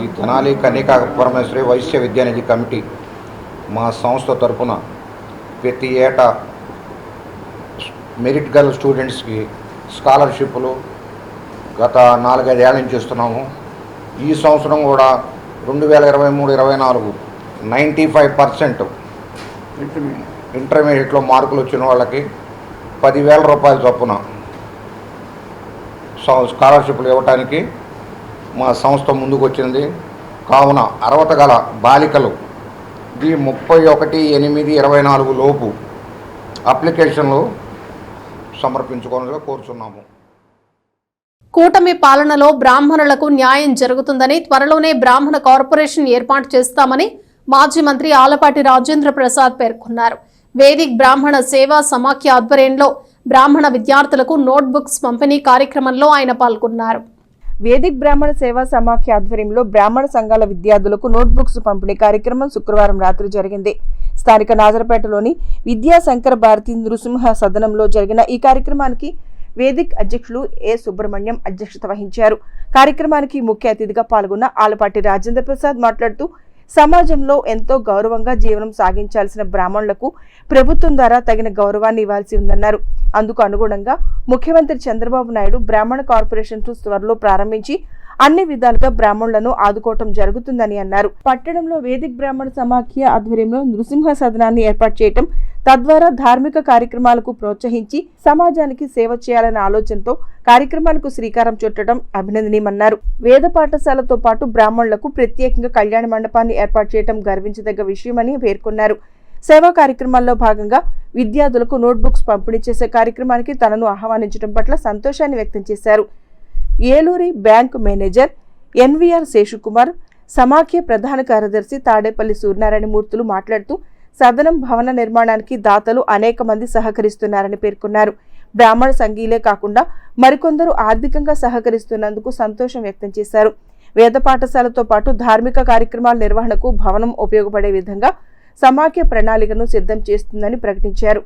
Speaker 14: ఈ తెనాలి కన్యకా పరమేశ్వరి వైశ్య విద్యానిధి కమిటీ మా సంస్థ తరఫున ప్రతి ఏటా మెరిట్ గల స్టూడెంట్స్కి స్కాలర్షిప్లు గత 4-5 ఏళ్ళ నుంచి ఇస్తున్నాము. ఈ సంవత్సరం కూడా 2023-24 95% ఇంటర్మీడియట్లో మార్కులు వచ్చిన వాళ్ళకి 10,000 రూపాయల చొప్పున స్కాలర్షిప్లు ఇవ్వటానికి మా సంస్థ ముందుకు వచ్చింది. కావున అర్హత గల బాలికలు ఈ 31/8/24 లోపు అప్లికేషన్లు సమర్పించుకోవాలని కోరుచున్నాము.
Speaker 1: కూటమి పాలనలో బ్రాహ్మణులకు న్యాయం జరుగుతుందని, త్వరలోనే బ్రాహ్మణ కార్పొరేషన్ ఏర్పాటు చేస్తామని మాజీ మంత్రి ఆలపాటి రాజేంద్ర ప్రసాద్ పేర్కొన్నారు. వేదిక్ బ్రాహ్మణ సేవా సమాఖ్య ఆధ్వర్యంలో బ్రాహ్మణ విద్యార్థులకు నోట్బుక్స్ పంపిణీ కార్యక్రమంలో ఆయన పాల్గొన్నారు.
Speaker 2: వేదిక్ బ్రాహ్మణ సేవా సమాఖ్య ఆధ్వర్యంలో బ్రాహ్మణ సంఘాల విద్యార్థులకు నోట్బుక్స్ పంపిణీ కార్యక్రమం శుక్రవారం రాత్రి జరిగింది. స్థానిక నాజరపేటలోని విద్యా శంకర భారతి నృసింహ సదనంలో జరిగిన ఈ కార్యక్రమానికి వేదిక్ అధ్యక్షులు ఏ సుబ్రహ్మణ్యం అధ్యక్షత వహించారు. కార్యక్రమానికి ముఖ్య అతిథిగా పాల్గొన్న ఆలపాటి రాజేంద్ర ప్రసాద్ మాట్లాడుతూ సమాజంలో ఎంతో గౌరవంగా జీవనం సాగించాల్సిన బ్రాహ్మణులకు ప్రభుత్వం ద్వారా తగిన గౌరవాన్ని ఇవ్వాల్సి ఉందన్నారు. అందుకు అనుగుణంగా ముఖ్యమంత్రి చంద్రబాబు నాయుడు బ్రాహ్మణ కార్పొరేషన్ త్వరలో ప్రారంభించి అన్ని విధాలుగా బ్రాహ్మణులను ఆదుకోవటం జరుగుతుందని అన్నారు. పట్టణంలో వేదిక్ బ్రాహ్మణ సమాఖ్య ఆధ్వర్యంలో నృసింహ సదనాన్ని ఏర్పాటు చేయటం, తద్వారా ధార్మిక కార్యక్రమాలకు ప్రోత్సహించి సమాజానికి సేవ చేయాలనే ఆలోచనతో కార్యక్రమాలకు శ్రీకారం చుట్టడం అభినందనీయమన్నారు. వేద పాఠశాలతో పాటు బ్రాహ్మణులకు ప్రత్యేకంగా కళ్యాణ మండపాన్ని ఏర్పాటు చేయడం గర్వించదగ్గ విషయమని పేర్కొన్నారు. సేవా కార్యక్రమాల్లో భాగంగా విద్యార్థులకు నోట్బుక్స్ పంపిణీ చేసే కార్యక్రమానికి తనను ఆహ్వానించడం పట్ల సంతోషాన్ని వ్యక్తం చేశారు. Eluri bank manager NVR Seshukumar, సమాఖ్య ప్రధాన కార్యదర్శి తాడేపల్లి సూర్యనారాయణమూర్తులు మాట్లాడుతూ సదనం భవన నిర్మాణానికి దాతలు అనేక మంది సహకరిస్తున్నారని పేర్కొన్నారు. బ్రాహ్మణ సంఘీలే కాకుండా మరికొందరు ఆర్థికంగా సహకరిస్తున్నందుకు సంతోషం వ్యక్తం చేశారు. వేద పాఠశాలతో పాటు ధార్మిక కార్యక్రమాల నిర్వహణకు భవనం ఉపయోగపడే విధంగా సమాఖ్య ప్రణాళికను సిద్ధం చేస్తుందని ప్రకటించారు.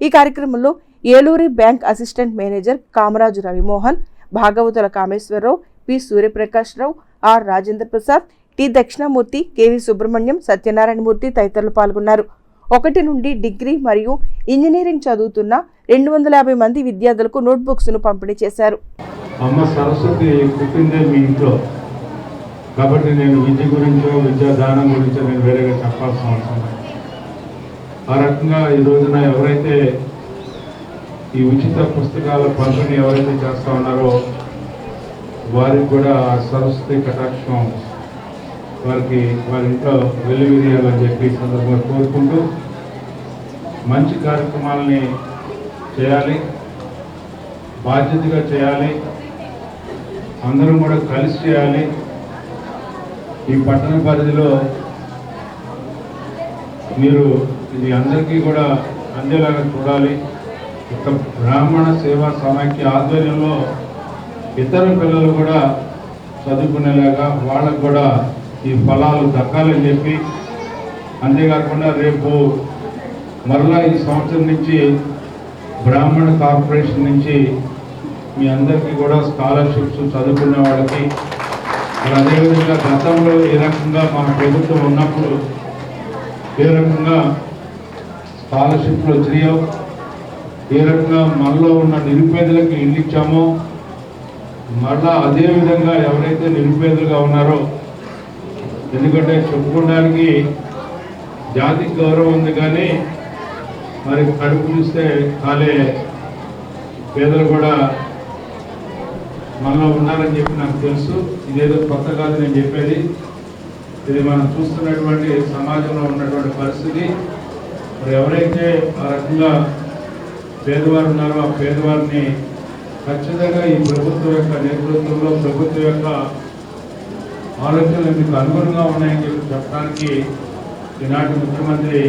Speaker 2: ఈ కార్యక్రమంలో Eluri bank assistant manager Kamaraju Ravimohan, Bhagavatula Kameswararao, P Suryaprakashrao, R Rajendra Prasad, T Dakshinamurthy, KV Subrahmanyam, Satyanarayanamurthy తదితరులు పాల్గొన్నారు. 1 నుండి డిగ్రీ మరియు ఇంజనీరింగ్ చదువుతున్న 250 మంది విద్యార్థులకు నోట్బుక్స్ ను పంపిణీ చేశారు.
Speaker 15: అమ్మ సరస్వతి పుట్టిందే మీ ఇంట్లో, కాబట్టి నేను విద్య గురించో విద్యాదానం గురించో నేను వేరేగా చెప్పాల్సిన అవసరం లేదు. ఆ రకంగా ఈ రోజున ఎవరైతే ఈ ఉచిత పుస్తకాల పంపిణీ ఎవరైతే చేస్తూ ఉన్నారో వారికి కూడా సరస్వతి కటాక్షం వారికి వారి ఇంట్లో వెల్లివిరియాలని చెప్పి సందర్భంగా కోరుకుంటూ మంచి కార్యక్రమాలని చేయాలి, బాధ్యతగా చేయాలి, అందరం కూడా కలిసి చేయాలి. ఈ పట్టణ పరిధిలో మీరు ఇది అందరికీ కూడా అందేలాగా చూడాలి. ఒక బ్రాహ్మణ సేవా సమాఖ్య ఆధ్వర్యంలో ఇతర పిల్లలు కూడా చదువుకునేలాగా వాళ్ళకు కూడా ఈ ఫలాలు దక్కాలని చెప్పి, అంతేకాకుండా రేపు మరలా ఈ సంవత్సరం నుంచి బ్రాహ్మణ కార్పొరేషన్ నుంచి మీ అందరికీ కూడా స్కాలర్షిప్స్ చదువుకునే వాళ్ళకి, అదేవిధంగా గతంలో ఏ రకంగా మన ప్రభుత్వం ఉన్నప్పుడు ఏ రకంగా స్కాలర్షిప్లు వచ్చినాయో, ఏ రకంగా మనలో ఉన్న నిరుపేదలకు ఇల్లు ఇచ్చామో, మరలా అదేవిధంగా ఎవరైతే నిరుపేదలుగా ఉన్నారో, ఎందుకంటే చెప్పుకోవడానికి జాతికి గౌరవం ఉంది కానీ మరి కడుపు చూస్తే కాలే పేదలు కూడా మనలో ఉన్నారని చెప్పి నాకు తెలుసు. ఇదేదో కొత్త కాదు నేను చెప్పేది, ఇది మనం చూస్తున్నటువంటి సమాజంలో ఉన్నటువంటి పరిస్థితి. మరి ఎవరైతే ఆ రకంగా పేదవారు ఉన్నారో ఆ పేదవారిని ఖచ్చితంగా ఈ ప్రభుత్వం యొక్క నేతృత్వంలో ప్రభుత్వం యొక్క ఆలోచనలు మీకు అనుగుణంగా ఉన్నాయని చెప్పి చెప్పడానికి ఈనాటి ముఖ్యమంత్రి,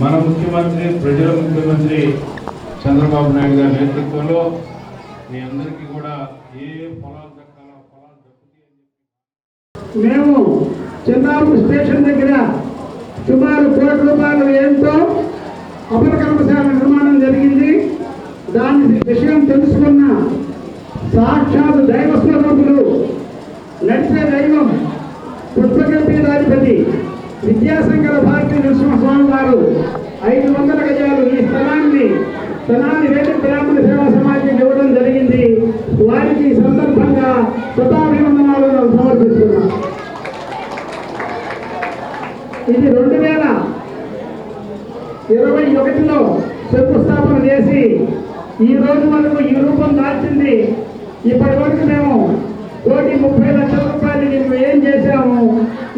Speaker 15: మన ముఖ్యమంత్రి, ప్రజల ముఖ్యమంత్రి చంద్రబాబు నాయుడు గారి నేతృత్వంలో మీ అందరికీ కూడా ఏ ఫలాలు దక్కాలో ఫలాలు దక్కుతాయి.
Speaker 9: మేము చెన్నాపు స్టేషన్ దగ్గర సుమారు ₹1 వ్యయంతో అపరకల్పశాల నిర్మాణం జరిగింది. దాని విషయం తెలుసుకున్న సాక్షాత్ దైవ స్వరూపులు, నడిచే దైవం, పుష్పకల్పీదాధిపతి విద్యాశంకర భారతీ నరసింహస్వామి వారు 500 గజాలు ఈ స్థలాన్ని వేద బ్రాహ్మణ సేవా సమాజం ఇవ్వడం జరిగింది. వారికి సందర్భంగా శతాభివందనాలను సమర్పిస్తున్నాం. ఇది 2021లో శంకుస్థాపన చేసి ఈ రోజు వరకు ఈ రూపం దాల్చింది. ఇప్పటి వరకు మేము ₹1,30,00,000 దీన్ని వ్యయం చేశాము.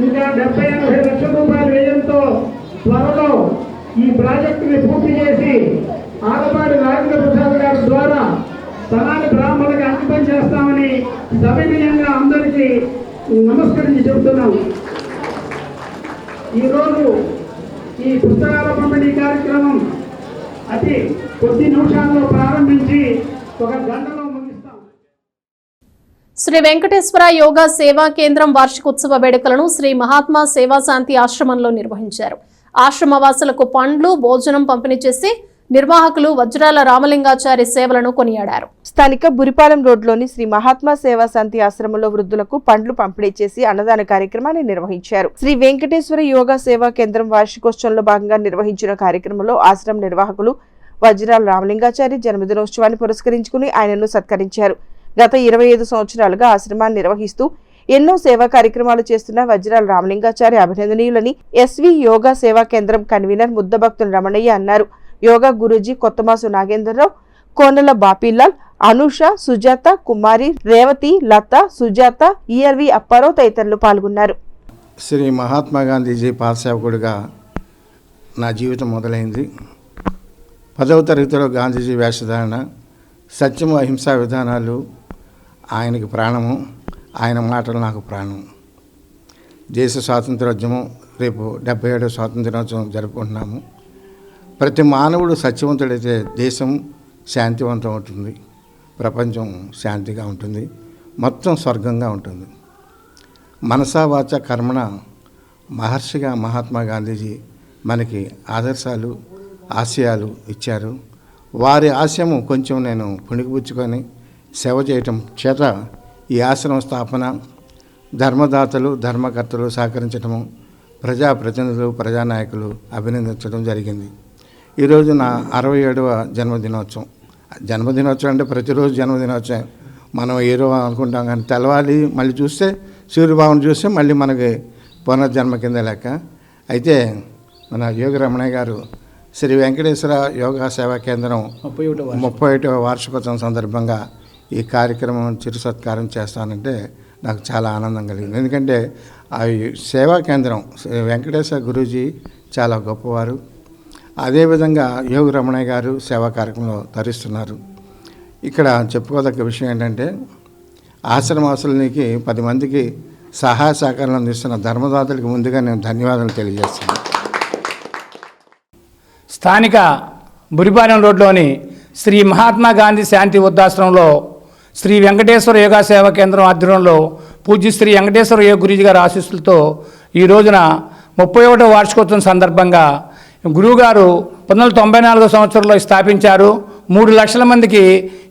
Speaker 9: ఇంకా 70-80 లక్షల రూపాయల వ్యయంతో త్వరలో ఈ ప్రాజెక్టుని పూర్తి చేసి ఆలపాటి రాజేంద్ర ప్రసాద్ గారి ద్వారా స్థలాన్ని బ్రాహ్మణులకు అంకితం చేస్తామని సవినయంగా అందరికీ నమస్కరించి చెబుతున్నాం. ఈరోజు ఈ పుస్తకాల పంపిణీ కార్యక్రమం అతి కొద్ది నిమిషాల్లో ప్రారంభించి 1 గంటలో ముగిస్తాం.
Speaker 1: శ్రీ వెంకటేశ్వర యోగా సేవా కేంద్రం వార్షికోత్సవ వేడుకలను శ్రీ మహాత్మా సేవా శాంతి ఆశ్రమంలో నిర్వహించారు. ఆశ్రమవాసులకు పండ్లు, భోజనం పంపిణీ చేసి నిర్వాహకులు వజ్రాల రామలింగాచారి సేవలను కొనియాడారు.
Speaker 2: స్థానిక బురిపాలెం రోడ్లోని శ్రీ మహాత్మా సేవా శాంతి ఆశ్రమంలో వృద్ధులకు పండ్లు పంపిణీ చేసి అన్నదాన కార్యక్రమాన్ని నిర్వహించారు. శ్రీ వెంకటేశ్వర యోగా సేవా కేంద్రం వార్షికోత్సవంలో భాగంగా నిర్వహించిన కార్యక్రమంలో ఆశ్రమ నిర్వాహకులు వజ్రాల రామలింగాచారి జన్మదినోత్సవాన్ని పురస్కరించుకుని ఆయనను సత్కరించారు. గత 25 సంవత్సరాలుగా ఆశ్రమాన్ని నిర్వహిస్తూ ఎన్నో సేవా కార్యక్రమాలు చేస్తున్న వజ్రాల రామలింగాచారి అభినందనీయులని ఎస్వి యోగా సేవా కేంద్రం కన్వీనర్ ముద్దభక్తుల రమణయ్య అన్నారు. యోగా గురూజీ కొత్తమాసు నాగేంద్రరావు, కోనల బాపీలాల్, అనూష, సుజాత, కుమారి, రేవతి, లత, సుజాత, ఈఆర్వి అప్పారావు తదితరులు పాల్గొన్నారు.
Speaker 16: శ్రీ మహాత్మా గాంధీజీ పాదసేవకుడిగా నా జీవితం మొదలైంది. 10వ తరగతిలో గాంధీజీ వేషధారణ, సత్యము, అహింసా విధానాలు ఆయనకి ప్రాణము, ఆయన మాటలు నాకు ప్రాణం. దేశ స్వాతంత్రోద్యమం, రేపు 77వ స్వాతంత్రోత్సవం జరుపుకుంటున్నాము. ప్రతి మానవుడు సత్యవంతుడైతే దేశం శాంతివంతం అవుతుంది, ప్రపంచం శాంతిగా ఉంటుంది, మొత్తం స్వర్గంగా ఉంటుంది. మనసా వాచ కర్మణ మహర్షిగా మహాత్మా గాంధీజీ మనకి ఆదర్శాలు, ఆశయాలు ఇచ్చారు. వారి ఆశయము కొంచెం నేను పుణికిపుచ్చుకొని సేవ చేయటం చేత ఈ ఆశ్రమ స్థాపన ధర్మదాతలు ధర్మకర్తలు సహకరించడము, ప్రజాప్రతినిధులు ప్రజానాయకులు అభినందించడం జరిగింది. ఈరోజు నా 67వ జన్మదినోత్సవం. జన్మదినోత్సవం అంటే ప్రతిరోజు జన్మదినోత్సవం మనం ఏదో అనుకుంటాం, కానీ తెలవాలి మళ్ళీ చూస్తే సూర్యభావన చూస్తే మళ్ళీ మనకి పునర్జన్మ కింద లెక్క. అయితే మన యోగి రమణయ్య గారు శ్రీ వెంకటేశ్వర యోగా సేవా కేంద్రం 31వ వార్షికోత్సవం సందర్భంగా ఈ కార్యక్రమం చిరు సత్కారం చేస్తానంటే నాకు చాలా ఆనందం కలిగింది. ఎందుకంటే ఆ సేవా కేంద్రం వెంకటేశ్వర గురూజీ చాలా గొప్పవారు. అదేవిధంగా యోగి రమణయ్య గారు సేవా కార్యక్రమంలో తరిస్తున్నారు. ఇక్కడ చెప్పుకోదగ్గ విషయం ఏంటంటే ఆశ్రమవాసులకి 10 మందికి సహాయ సహకారాలు అందిస్తున్న ధర్మదాతలకు ముందుగా నేను ధన్యవాదాలు తెలియజేస్తున్నాను.
Speaker 17: స్థానిక బురిపాలెం రోడ్లోని శ్రీ మహాత్మా గాంధీ శాంతి వృద్ధాశ్రమంలో శ్రీ వెంకటేశ్వర యోగా సేవా కేంద్రం ఆధ్వర్యంలో పూజ్య శ్రీ వెంకటేశ్వర యోగ గురుజీ గారి ఆశీస్సులతో ఈ రోజున 31వ వార్షికోత్సవం సందర్భంగా గురువుగారు 1994 సంవత్సరంలో స్థాపించారు. 3 లక్షల మందికి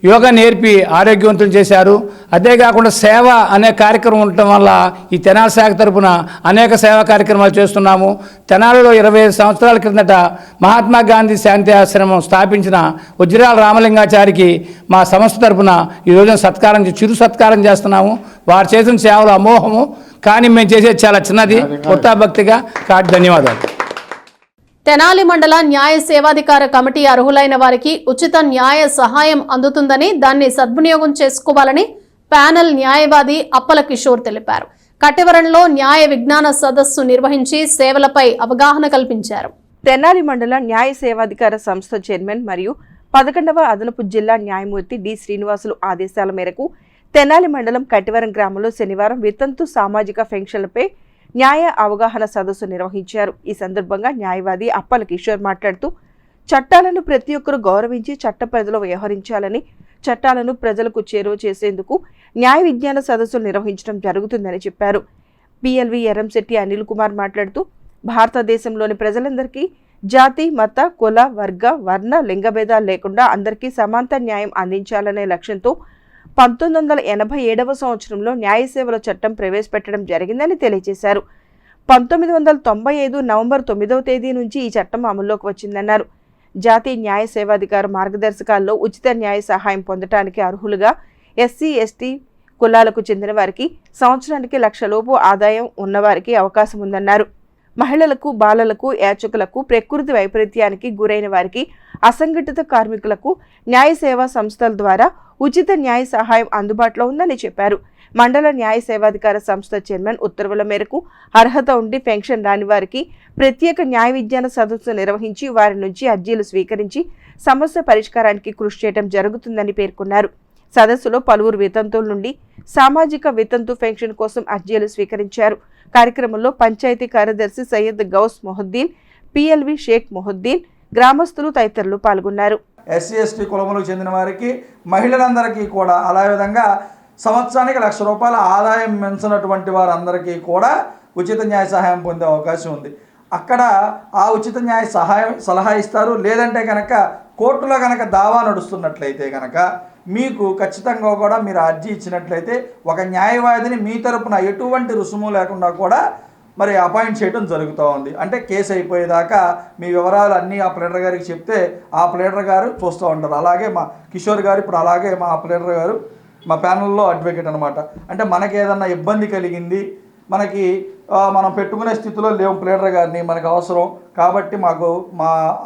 Speaker 17: యోగా నేర్పి ఆరోగ్యవంతులు చేశారు. అదేకాకుండా సేవ అనే కార్యక్రమం ఉండటం వల్ల ఈ తెనాలి శాఖ తరపున అనేక సేవా కార్యక్రమాలు చేస్తున్నాము. తెనాలిలో 25 సంవత్సరాల క్రిందట మహాత్మా గాంధీ శాంతి ఆశ్రమం స్థాపించిన వజ్రాల రామలింగాచారికి మా సంస్థ తరపున ఈ రోజున చిరు సత్కారం చేస్తున్నాము. వారు చేసిన సేవలు అమోహము, కానీ మేము చేసేది చాలా చిన్నది, భక్తిగా. కాబట్టి ధన్యవాదాలు.
Speaker 1: తెనాలి మండల న్యాయ సేవాధికార కమిటీ అర్హులైన వారికి ఉచిత న్యాయ సహాయం అందుతుందని, దాన్ని సద్వినియోగం చేసుకోవాలని ప్యానెల్ న్యాయవాది అప్పల కిషోర్ తెలిపారు. కట్టెవరంలో న్యాయ విజ్ఞాన సదస్సు నిర్వహించి సేవలపై అవగాహన కల్పించారు.
Speaker 2: తెనాలి మండల న్యాయ సేవాధికార సంస్థ చైర్మన్ మరియు 11వ అదనపు జిల్లా న్యాయమూర్తి డి శ్రీనివాసులు ఆదేశాల మేరకు తెనాలి మండలం కట్టెవరం గ్రామంలో శనివారం వితంతు సామాజిక పెన్షన్లపై న్యాయ అవగాహన సదస్సు నిర్వహించారు. ఈ సందర్భంగా న్యాయవాది అప్పల కిషోర్ మాట్లాడుతూ చట్టాలను ప్రతి ఒక్కరూ గౌరవించి చట్ట పరిధిలో వ్యవహరించాలని, చట్టాలను ప్రజలకు చేరువ చేసేందుకు న్యాయ విజ్ఞాన సదస్సులు నిర్వహించడం జరుగుతుందని చెప్పారు. పిఎల్వి ఎర్రంశెట్టి అనిల్ కుమార్ మాట్లాడుతూ భారతదేశంలోని ప్రజలందరికీ జాతి, మత, కుల, వర్గ, వర్ణ, లింగభేదాలు లేకుండా అందరికీ సమాంత న్యాయం అందించాలనే లక్ష్యంతో 1987వ సంవత్సరంలో న్యాయ సేవల చట్టం ప్రవేశపెట్టడం జరిగిందని తెలియజేశారు. 1995 నవంబర్ 9వ తేదీ నుంచి ఈ చట్టం అమల్లోకి వచ్చిందన్నారు. జాతీయ న్యాయ సేవాధికార మార్గదర్శకాల్లో ఉచిత న్యాయ సహాయం పొందడానికి అర్హులుగా ఎస్సీ, ఎస్టీ కులాలకు చెందిన వారికి సంవత్సరానికి 1 లక్షలోపు ఆదాయం ఉన్నవారికి అవకాశం ఉందన్నారు. మహిళలకు, బాలలకు, యాచకులకు, ప్రకృతి వైపరీత్యానికి గురైన వారికి, అసంఘటిత కార్మికులకు న్యాయ సేవా సంస్థల ద్వారా ఉచిత న్యాయ సహాయం అందుబాటులో ఉందని చెప్పారు. మండల న్యాయ సేవాధికార సంస్థ చైర్మన్ ఉత్తర్వుల మేరకు అర్హత ఉండి పెన్షన్ రాని వారికి ప్రత్యేక న్యాయ విజ్ఞాన సదస్సు నిర్వహించి వారి నుంచి అర్జీలు స్వీకరించి సమస్య పరిష్కారానికి కృషి చేయడం జరుగుతుందని పేర్కొన్నారు. సదస్సులో పలువురు వితంతువుల నుండి సామాజిక వితంతు పెన్షన్ కోసం అర్జీలు స్వీకరించారు. కార్యక్రమంలో పంచాయతీ కార్యదర్శి సయ్యద్ గౌస్ మొహద్దీన్, పిఎల్వి షేక్ మొహద్దీన్, గ్రామస్తులు తదితరులు పాల్గొన్నారు.
Speaker 18: ఎస్సీ, ఎస్టీ కులములకు చెందిన వారికి, మహిళలందరికీ కూడా, అలా విధంగా సంవత్సరానికి 1 లక్ష రూపాయల ఆదాయం మించినటువంటి వారందరికీ కూడా ఉచిత న్యాయ సహాయం పొందే అవకాశం ఉంది. అక్కడ ఆ ఉచిత న్యాయ సలహా ఇస్తారు. లేదంటే కనుక కోర్టులో కనుక దావా నడుస్తున్నట్లయితే కనుక మీకు ఖచ్చితంగా కూడా మీరు అర్జీ ఇచ్చినట్లయితే ఒక న్యాయవాదిని మీ తరపున ఎటువంటి రుసుము లేకుండా కూడా మరి అపాయింట్ చేయడం జరుగుతూ ఉంది. అంటే కేసు అయిపోయేదాకా మీ వివరాలు అన్నీ ఆ ప్లేడర్ గారికి చెప్తే ఆ ప్లేడర్ గారు చూస్తూ ఉంటారు. అలాగే మా కిషోర్ గారు ఇప్పుడు అలాగే మా ప్లేడర్ గారు మా ప్యానల్లో అడ్వకేట్ అనమాట. అంటే మనకి ఏదన్నా ఇబ్బంది కలిగింది, మనకి మనం పెట్టుకునే స్థితిలో లేవు ప్లేడర్ గారిని, మనకు అవసరం కాబట్టి మాకు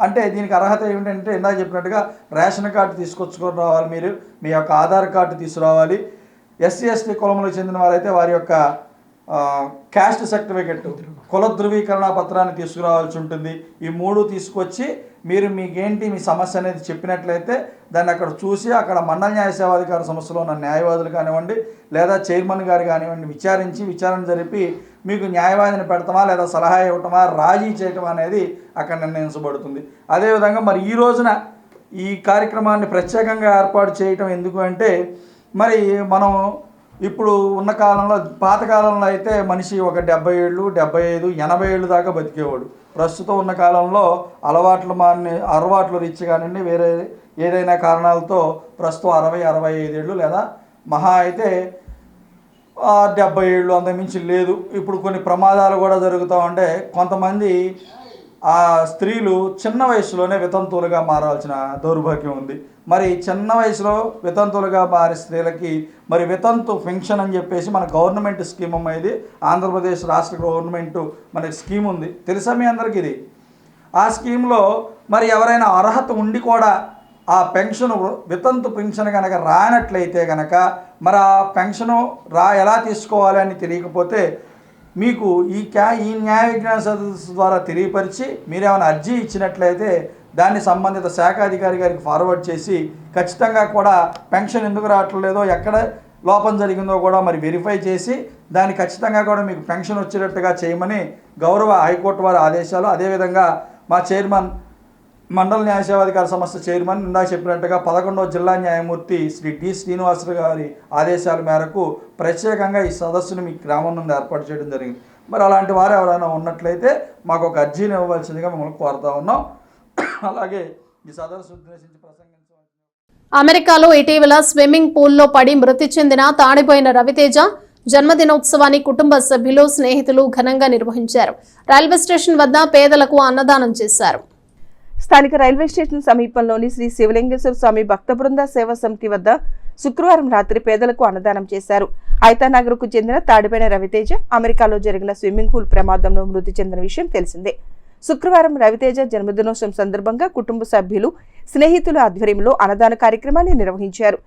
Speaker 18: అంటే దీనికి అర్హత ఏమిటంటే ఇందాక చెప్పినట్టుగా రేషన్ కార్డు తీసుకొచ్చుకొని రావాలి, మీరు మీ యొక్క ఆధార్ కార్డు తీసుకురావాలి. ఎస్సీ, ఎస్టీ కులంలో చెందిన వారైతే వారి యొక్క క్యాస్ట్ సర్టిఫికెట్, కుల ధృవీకరణ పత్రాన్ని తీసుకురావాల్సి ఉంటుంది. ఈ 3 తీసుకొచ్చి మీరు మీకేంటి మీ సమస్య అనేది చెప్పినట్లయితే దాన్ని అక్కడ చూసి అక్కడ మండల న్యాయ సేవాధికార సంస్థలో ఉన్న న్యాయవాదులు కానివ్వండి లేదా చైర్మన్ గారు కానివ్వండి విచారణ జరిపి మీకు న్యాయవాదిని పెడతామా లేదా సలహా ఇవ్వటమా రాజీ చేయటం అనేది అక్కడ నిర్ణయించబడుతుంది. అదేవిధంగా మరి ఈ రోజున ఈ కార్యక్రమాన్ని ప్రత్యేకంగా ఏర్పాటు చేయటం ఎందుకు అంటే మరి మనం ఇప్పుడు ఉన్న కాలంలో, పాతకాలంలో అయితే మనిషి ఒక 70 ఏళ్ళు, 75, 80 ఏళ్ళు దాకా బతికేవాడు. ప్రస్తుతం ఉన్న కాలంలో అలవాట్లు రీత్యా కానివ్వండి వేరే ఏదైనా కారణాలతో ప్రస్తుతం 60, 65 ఏళ్ళు లేదా మహా అయితే 70 ఏళ్ళు అంతకుమించి లేదు. ఇప్పుడు కొన్ని ప్రమాదాలు కూడా జరుగుతూ ఉంటే కొంతమంది ఆ స్త్రీలు చిన్న వయసులోనే వితంతువులుగా మారాల్సిన దౌర్భాగ్యం ఉంది. మరి చిన్న వయసులో వితంతువులుగా మారే స్త్రీలకి మరి వితంతు పెన్షన్ అని చెప్పేసి మన గవర్నమెంట్ స్కీమ్ అమ్మ, ఇది ఆంధ్రప్రదేశ్ రాష్ట్ర గవర్నమెంట్ మనకి స్కీమ్ ఉంది, తెలుసా మీ అందరికీ ఇది? ఆ స్కీమ్లో మరి ఎవరైనా అర్హత ఉండి కూడా ఆ పెన్షన్ వితంతు పెన్షన్ కనుక రానట్లయితే కనుక మరి ఆ పెన్షను ఎలా తీసుకోవాలి అని తెలియకపోతే మీకు ఈ న్యాయ విజ్ఞాన సదస్సు ద్వారా తెలియపరిచి మీరేమైనా అర్జీ ఇచ్చినట్లయితే దాన్ని సంబంధిత శాఖ అధికారి గారికి ఫార్వర్డ్ చేసి ఖచ్చితంగా కూడా పెన్షన్ ఎందుకు రావట్లేదో, ఎక్కడ లోపం జరిగిందో కూడా మరి వెరిఫై చేసి దాన్ని ఖచ్చితంగా కూడా మీకు పెన్షన్ వచ్చేటట్టుగా చేయమని గౌరవ హైకోర్టు వారి ఆదేశాలు. అదేవిధంగా మా చైర్మన్, మండల న్యాయ సేవాధికార సంస్థ చైర్మన్ ఇందాక చెప్పినట్టుగా 11వ జిల్లా న్యాయమూర్తి శ్రీ డి శ్రీనివాసరావు గారి ఆదేశాల మేరకు ప్రత్యేకంగా ఈ సదస్సును మీ గ్రామం నుండి ఏర్పాటు చేయడం జరిగింది. మరి అలాంటి వారు ఎవరైనా ఉన్నట్లయితే మాకు ఒక అర్జీని ఇవ్వవలసిందిగా మిమ్మల్ని కోరుతా ఉన్నాం. అలాగే ఈ సదస్సు ఉద్దేశించి ప్రసంగించవచ్చు.
Speaker 1: అమెరికాలో ఇటీవల స్విమ్మింగ్ పూల్లో పడి మృతి చెందిన తాడిపోయిన రవితేజ జన్మదినోత్సవాన్ని కుటుంబ సభ్యులు, స్నేహితులు ఘనంగా నిర్వహించారు. రైల్వే స్టేషన్ వద్ద పేదలకు అన్నదానం చేశారు.
Speaker 2: స్థానిక రైల్వే స్టేషన్ సమీపంలోని శ్రీ శివలింగేశ్వర స్వామి భక్త బృంద సేవా సమితి వద్ద శుక్రవారం రాత్రి పేదలకు అన్నదానం చేశారు. ఐతానగర్కు చెందిన తాడిపోయిన రవితేజ అమెరికాలో జరిగిన స్విమ్మింగ్ పూల్ ప్రమాదంలో మృతి చెందిన విషయం తెలిసిందే. శుక్రవారం రవితేజ జన్మదినోత్సవం సందర్భంగా కుటుంబ సభ్యులు, స్నేహితుల ఆధ్వర్యంలో అన్నదాన కార్యక్రమాన్ని నిర్వహించారు.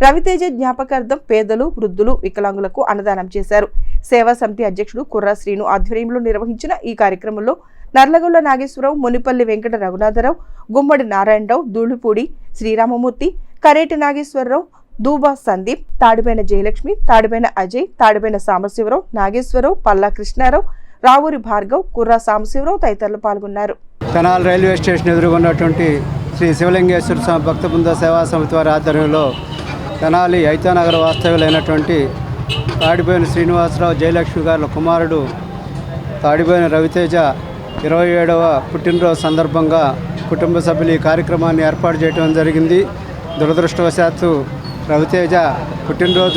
Speaker 2: రవితేజ జ్ఞాపకార్థం పేదలు, వృద్ధులు, వికలాంగులకు అన్నదానం చేశారు. సేవా సమితి అధ్యక్షుడు కుర్రా శ్రీను ఆధ్వర్యంలో నిర్వహించిన ఈ కార్యక్రమంలో నర్లగొల్ల నాగేశ్వరరావు, మునిపల్లి వెంకట రఘునాథరావు, గుమ్మడి నారాయణరావు, దూళిపూడి శ్రీరామమూర్తి, కరేటి నాగేశ్వరరావు, దూబా సందీప్, తాడిపైన జయలక్ష్మి, తాడిపైన అజయ్, తాడిపైన సాంబశివరావు, నాగేశ్వరరావు, పల్లా కృష్ణారావు, రావూరి భార్గవ్, కుర్రా సాంబశివరావు తదితరులు పాల్గొన్నారు.
Speaker 19: తెనాలి రైల్వే స్టేషన్ ఎదురుగున్నటువంటి శ్రీ శివలింగేశ్వర స్వామి భక్త బృంద సేవా సమితి వారి ఆధ్వర్యంలో తెనాలి ఐతానగర్ వాస్తవ్యులైనటువంటి తాడిపోయిన శ్రీనివాసరావు, జయలక్ష్మి గారుల కుమారుడు తాడిపోయిన రవితేజ 27వ పుట్టినరోజు సందర్భంగా కుటుంబ సభ్యులు ఈ కార్యక్రమాన్ని ఏర్పాటు చేయడం జరిగింది. దురదృష్టవశాత్తు రవితేజ పుట్టినరోజు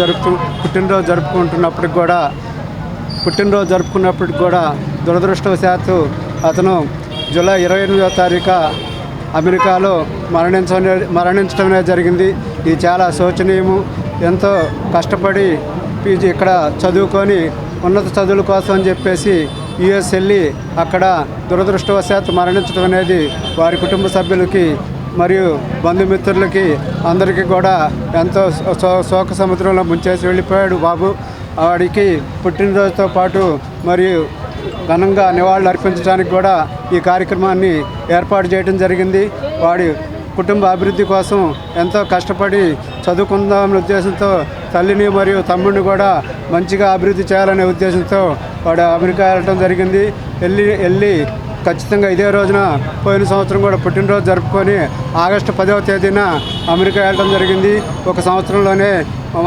Speaker 19: జరుపుకున్నప్పటికి కూడా దురదృష్టవశాత్తు అతను జూలై 28వ తారీఖు అమెరికాలో మరణించడం జరిగింది. ఇది చాలా శోచనీయము. ఎంతో కష్టపడి పీజీ ఇక్కడ చదువుకొని ఉన్నత చదువుల కోసం అని చెప్పేసి యుఎస్ వెళ్ళి అక్కడ దురదృష్టవశాత్తు మరణించడం అనేది వారి కుటుంబ సభ్యులకి మరియు బంధుమిత్రులకి అందరికీ కూడా ఎంతో శోక సముద్రంలో ముంచేసి వెళ్ళిపోయాడు బాబు. వాడికి పుట్టినరోజుతో పాటు మరియు ఘనంగా నివాళులు అర్పించడానికి కూడా ఈ కార్యక్రమాన్ని ఏర్పాటు చేయడం జరిగింది. వాడి కుటుంబ అభివృద్ధి కోసం ఎంతో కష్టపడి చదువుకుందామనే ఉద్దేశంతో తల్లిని మరియు తమ్ముడిని కూడా మంచిగా అభివృద్ధి చేయాలనే ఉద్దేశంతో వాడు అమెరికా వెళ్ళడం జరిగింది. వెళ్ళి ఖచ్చితంగా ఇదే రోజున పోయిన సంవత్సరం కూడా పుట్టినరోజు జరుపుకొని ఆగస్టు 10వ తేదీన అమెరికా వెళ్ళడం జరిగింది. ఒక సంవత్సరంలోనే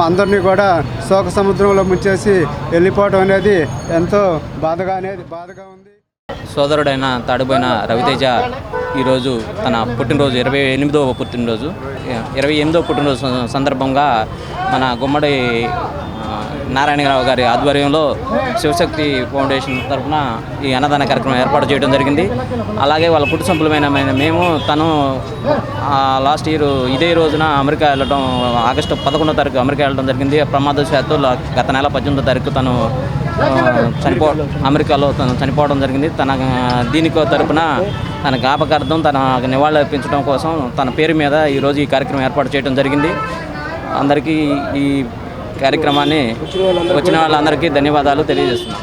Speaker 19: అందరినీ కూడా శోక సముద్రంలో ముంచేసి వెళ్ళిపోవడం అనేది ఎంతో బాధగా ఉంది.
Speaker 20: సోదరుడైన తాడిపోయిన రవితేజ ఈరోజు తన పుట్టినరోజు 28వ పుట్టినరోజు సందర్భంగా మన గుమ్మడి నారాయణరావు గారి ఆధ్వర్యంలో శివశక్తి ఫౌండేషన్ తరఫున ఈ అన్నదాన కార్యక్రమం ఏర్పాటు చేయడం జరిగింది. అలాగే వాళ్ళ కుటుంబ సభ్యులమైన మేము తను లాస్ట్ ఇయర్ ఇదే రోజున అమెరికా వెళ్ళడం, ఆగస్టు 11వ తారీఖు అమెరికా వెళ్ళడం జరిగింది. ప్రమాదవశాత్తు గత నెల 18వ తారీఖు తను అమెరికాలో చనిపోవడం జరిగింది. దీనికి తరపున తన జ్ఞాపకార్థం తన నివాళులు అర్పించడం కోసం తన పేరు మీద ఈరోజు ఈ కార్యక్రమం ఏర్పాటు చేయడం జరిగింది. అందరికీ ఈ కార్యక్రమాన్ని వచ్చిన వాళ్ళందరికీ ధన్యవాదాలు తెలియజేస్తున్నాం.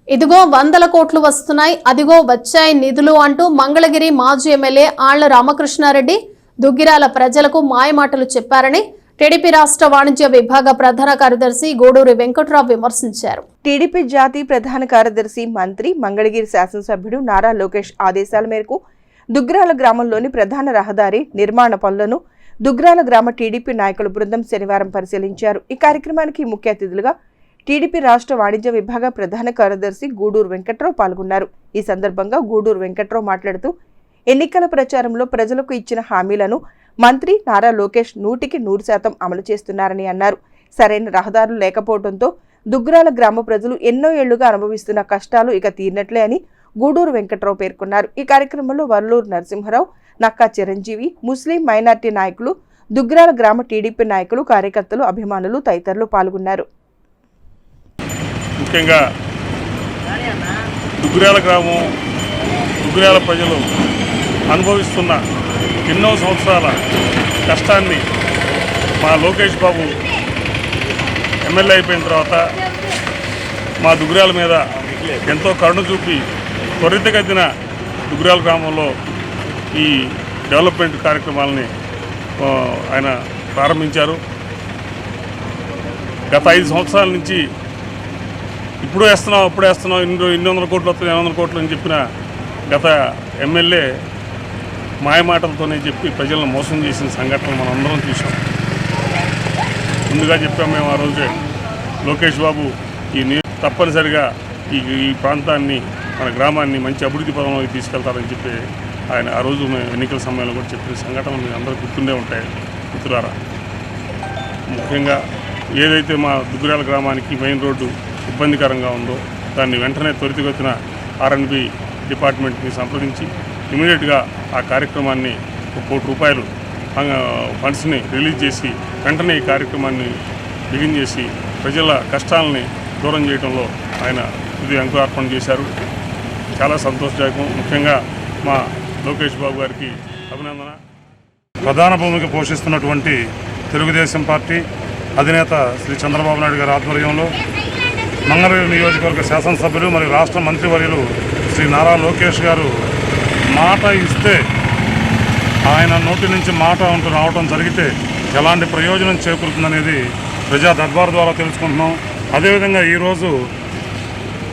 Speaker 1: ఇదిగో 100 కోట్లు వస్తున్నాయి, అదిగో వచ్చాయి నిధులు అంటూ మంగళగిరి మాజీ ఎమ్మెల్యే ఆళ్ల రామకృష్ణారెడ్డి దుగ్గిరాల ప్రజలకు మాయమాటలు చెప్పారని టీడీపీ రాష్ట్ర వాణిజ్య విభాగ ప్రధాన కార్యదర్శి గూడూరి వెంకట్రావు విమర్శించారు.
Speaker 2: టీడీపీ జాతీయ ప్రధాన కార్యదర్శి, మంత్రి, మంగళగిరి శాసనసభ్యుడు నారా లోకేష్ ఆదేశాల మేరకు దుగ్గిరాల గ్రామంలోని ప్రధాన రహదారి నిర్మాణ పనులను దుగ్గిరాల గ్రామ టీడీపీ నాయకుల బృందం శనివారం పరిశీలించారు. ఈ కార్యక్రమానికి ముఖ్య అతిథులుగా టీడీపీ రాష్ట్ర వాణిజ్య విభాగ ప్రధాన కార్యదర్శి గూడూరు వెంకట్రావు పాల్గొన్నారు. ఈ సందర్భంగా గూడూరు వెంకట్రావు మాట్లాడుతూ ఎన్నికల ప్రచారంలో ప్రజలకు ఇచ్చిన హామీలను మంత్రి నారా లోకేష్ 100% అమలు చేస్తున్నారని అన్నారు. సరైన రహదారులు లేకపోవడంతో దుగ్గిరాల గ్రామ ప్రజలు ఎన్నో ఏళ్లుగా అనుభవిస్తున్న కష్టాలు ఇక తీరినట్లే అని గూడూరు వెంకట్రావు పేర్కొన్నారు. ఈ కార్యక్రమంలో వరలూరు నరసింహరావు, నక్కా చిరంజీవి, ముస్లిం మైనార్టీ నాయకులు, దుగ్గిరాల గ్రామ టీడీపీ నాయకులు, కార్యకర్తలు, అభిమానులు తదితరులు పాల్గొన్నారు.
Speaker 15: ముఖ్యంగా దుగ్గిరాల గ్రామం, దుగ్గిరాల ప్రజలు అనుభవిస్తున్న ఎన్నో సంవత్సరాల కష్టాన్ని మా లోకేష్ బాబు ఎమ్మెల్యే అయిపోయిన తర్వాత మా దుగ్గిరాల మీద ఎంతో కరుణ చూపి త్వరితగతిన దుగ్గిరాల గ్రామంలో ఈ డెవలప్మెంట్ కార్యక్రమాలని ఆయన ప్రారంభించారు. గత 5 సంవత్సరాల నుంచి ఇప్పుడు వేస్తున్నాం ఇన్ని వందల కోట్లు వస్తాయి 800 కోట్లు అని చెప్పిన గత ఎమ్మెల్యే మాయమాటలతోనే చెప్పి ప్రజలను మోసం చేసిన సంఘటనలు మనం అందరం చూసాం. ముందుగా చెప్పాం మేము ఆ రోజే లోకేష్ బాబు తప్పనిసరిగా ఈ ప్రాంతాన్ని మన గ్రామాన్ని మంచి అభివృద్ధి పదంలోకి తీసుకెళ్తారని చెప్పి ఆయన ఆ రోజు మేము ఎన్నికల సమయంలో కూడా చెప్పిన సంఘటనలు మీకు అందరూ గుర్తుండే ఉంటాయి మిత్రులారా. ముఖ్యంగా ఏదైతే మా దుగ్గిరాల గ్రామానికి మెయిన్ రోడ్డు ఇబ్బందికరంగా ఉందో దాన్ని వెంటనే త్వరితగతిన R&B డిపార్ట్మెంట్ని సంప్రదించి ఇమీడియట్గా ఆ కార్యక్రమాన్ని ₹1 కోటి ఫండ్స్ని రిలీజ్ చేసి వెంటనే ఈ కార్యక్రమాన్ని బిగిన్ చేసి ప్రజల కష్టాలని దూరం చేయడంలో ఆయన ఇది అంకురార్పణ చేశారు. చాలా సంతోషదాయకం. ముఖ్యంగా మా లోకేష్ బాబు గారికి అభినందన.
Speaker 21: ప్రధాన భూమిక పోషిస్తున్నటువంటి తెలుగుదేశం పార్టీ అధినేత శ్రీ చంద్రబాబు నాయుడు గారి ఆధ్వర్యంలో మంగళగిరి నియోజకవర్గ శాసనసభ్యులు మరియు రాష్ట్ర మంత్రివర్యులు శ్రీ నారా లోకేష్ గారు మాట ఇస్తే ఆయన నోటి నుంచి మాట అంటూ రావడం జరిగితే ఎలాంటి ప్రయోజనం చేకూరుతుందనేది ప్రజా దర్బార్ ద్వారా తెలుసుకుంటున్నాం. అదేవిధంగా ఈరోజు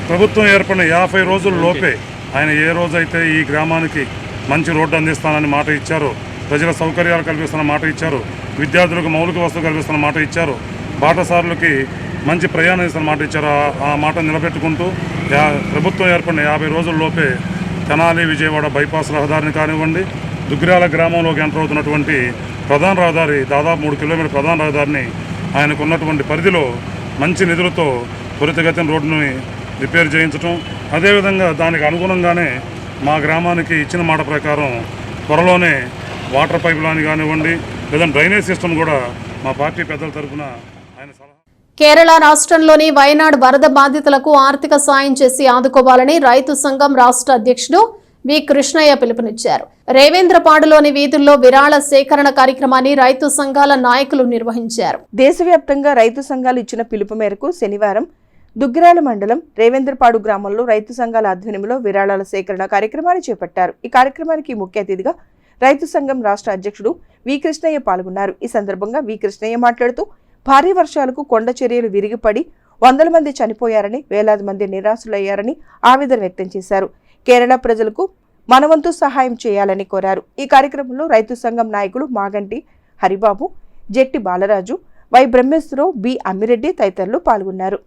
Speaker 21: ప్రభుత్వం ఏర్పడిన 50 రోజుల లోపే ఆయన ఏ రోజైతే ఈ గ్రామానికి మంచి రోడ్డు అందిస్తానని మాట ఇచ్చారో, ప్రజల సౌకర్యాలు కల్పిస్తున్న మాట ఇచ్చారు, విద్యార్థులకు మౌలిక వసతులు కల్పిస్తున్న మాట ఇచ్చారు, బాటసారులకి మంచి ప్రయాణం ఇస్తున్న మాట ఇచ్చారు. ఆ మాట నిలబెట్టుకుంటూ ప్రభుత్వం ఏర్పడిన 50 రోజుల లోపే తెనాలి విజయవాడ బైపాస్ రహదారిని కానివ్వండి, దుగ్గిరాల గ్రామంలోకి ఎంటర్ అవుతున్నటువంటి ప్రధాన రహదారి దాదాపు 3 కిలోమీటర్ ప్రధాన రహదారిని ఆయనకు ఉన్నటువంటి పరిధిలో మంచి నిధులతో త్వరితగతిన రోడ్డుని రిపేర్ చేయించడం, అదేవిధంగా దానికి అనుగుణంగానే మా గ్రామానికి ఇచ్చిన మాట ప్రకారం త్వరలోనే వాటర్ పైప్ లైన్ కానివ్వండి లేదా డ్రైనేజ్ సిస్టమ్ కూడా మా పార్టీ పెద్దల తరఫున ఆయన సలహా.
Speaker 1: కేరళ రాష్ట్రంలోని వయనాడ్ వరద బాధితులకు ఆర్థిక సాయం చేసి ఆదుకోవాలని రైతు సంఘం రాష్ట్ర అధ్యక్షుడు వి కృష్ణయ్య పిలుపునిచ్చారు. రేవేంద్రపాడులోని వీధుల్లో విరాళ సేకరణ కార్యక్రమాన్ని రైతు సంఘాల నాయకులు నిర్వహించారు.
Speaker 2: దేశవ్యాప్తంగా రైతు సంఘాలు ఇచ్చిన పిలుపు మేరకు శనివారం దుగ్గిరాల మండలం రేవేంద్రపాడు గ్రామంలో రైతు సంఘాల ఆధ్వర్యంలో విరాళాల సేకరణ కార్యక్రమాన్ని చేపట్టారు. ఈ కార్యక్రమానికి ముఖ్య అతిథిగా రైతు సంఘం రాష్ట్ర అధ్యక్షుడు వి కృష్ణయ్య పాల్గొన్నారు. ఈ సందర్భంగా వి కృష్ణయ్య మాట్లాడుతూ భారీ వర్షాలకు కొండ చర్యలు విరిగిపడి 100 మంది చనిపోయారని, వేలాది మంది నిరాశులయ్యారని ఆవేదన వ్యక్తం చేశారు. కేరళ ప్రజలకు మనవంతు సహాయం చేయాలని కోరారు. ఈ కార్యక్రమంలో రైతు సంఘం నాయకులు మాగంటి హరిబాబు, జెట్టి బాలరాజు, వై బ్రహ్మేశ్వరరావు, బి అమ్మిరెడ్డి తదితరులు పాల్గొన్నారు.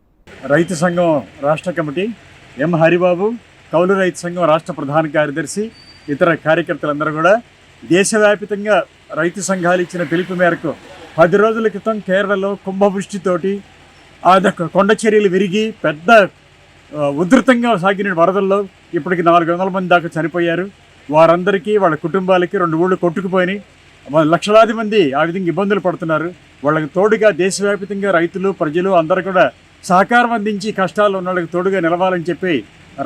Speaker 22: రైతు సంఘం రాష్ట్ర కమిటీ ఎం హరిబాబు, కౌలు రైతు సంఘం రాష్ట్ర ప్రధాన కార్యదర్శి, ఇతర కార్యకర్తలందరూ కూడా దేశవ్యాప్తంగా రైతు సంఘాలు ఇచ్చిన పిలుపు మేరకు 10 రోజుల క్రితం కేరళలో కుంభవృష్టితోటి కొండ చర్యలు విరిగి పెద్ద ఉధృతంగా సాగిన వరదల్లో ఇప్పటికి 400 మంది దాకా చనిపోయారు. వారందరికీ వాళ్ళ కుటుంబాలకి 2 ఊళ్ళు కొట్టుకుపోయినాయి. లక్షలాది మంది ఆ విధంగా ఇబ్బందులు పడుతున్నారు. వాళ్ళకి తోడుగా దేశవ్యాప్తంగా రైతులు, ప్రజలు అందరూ కూడా సహకారం అందించి కష్టాలు ఉన్న వాళ్ళకి తోడుగా నిలవాలని చెప్పి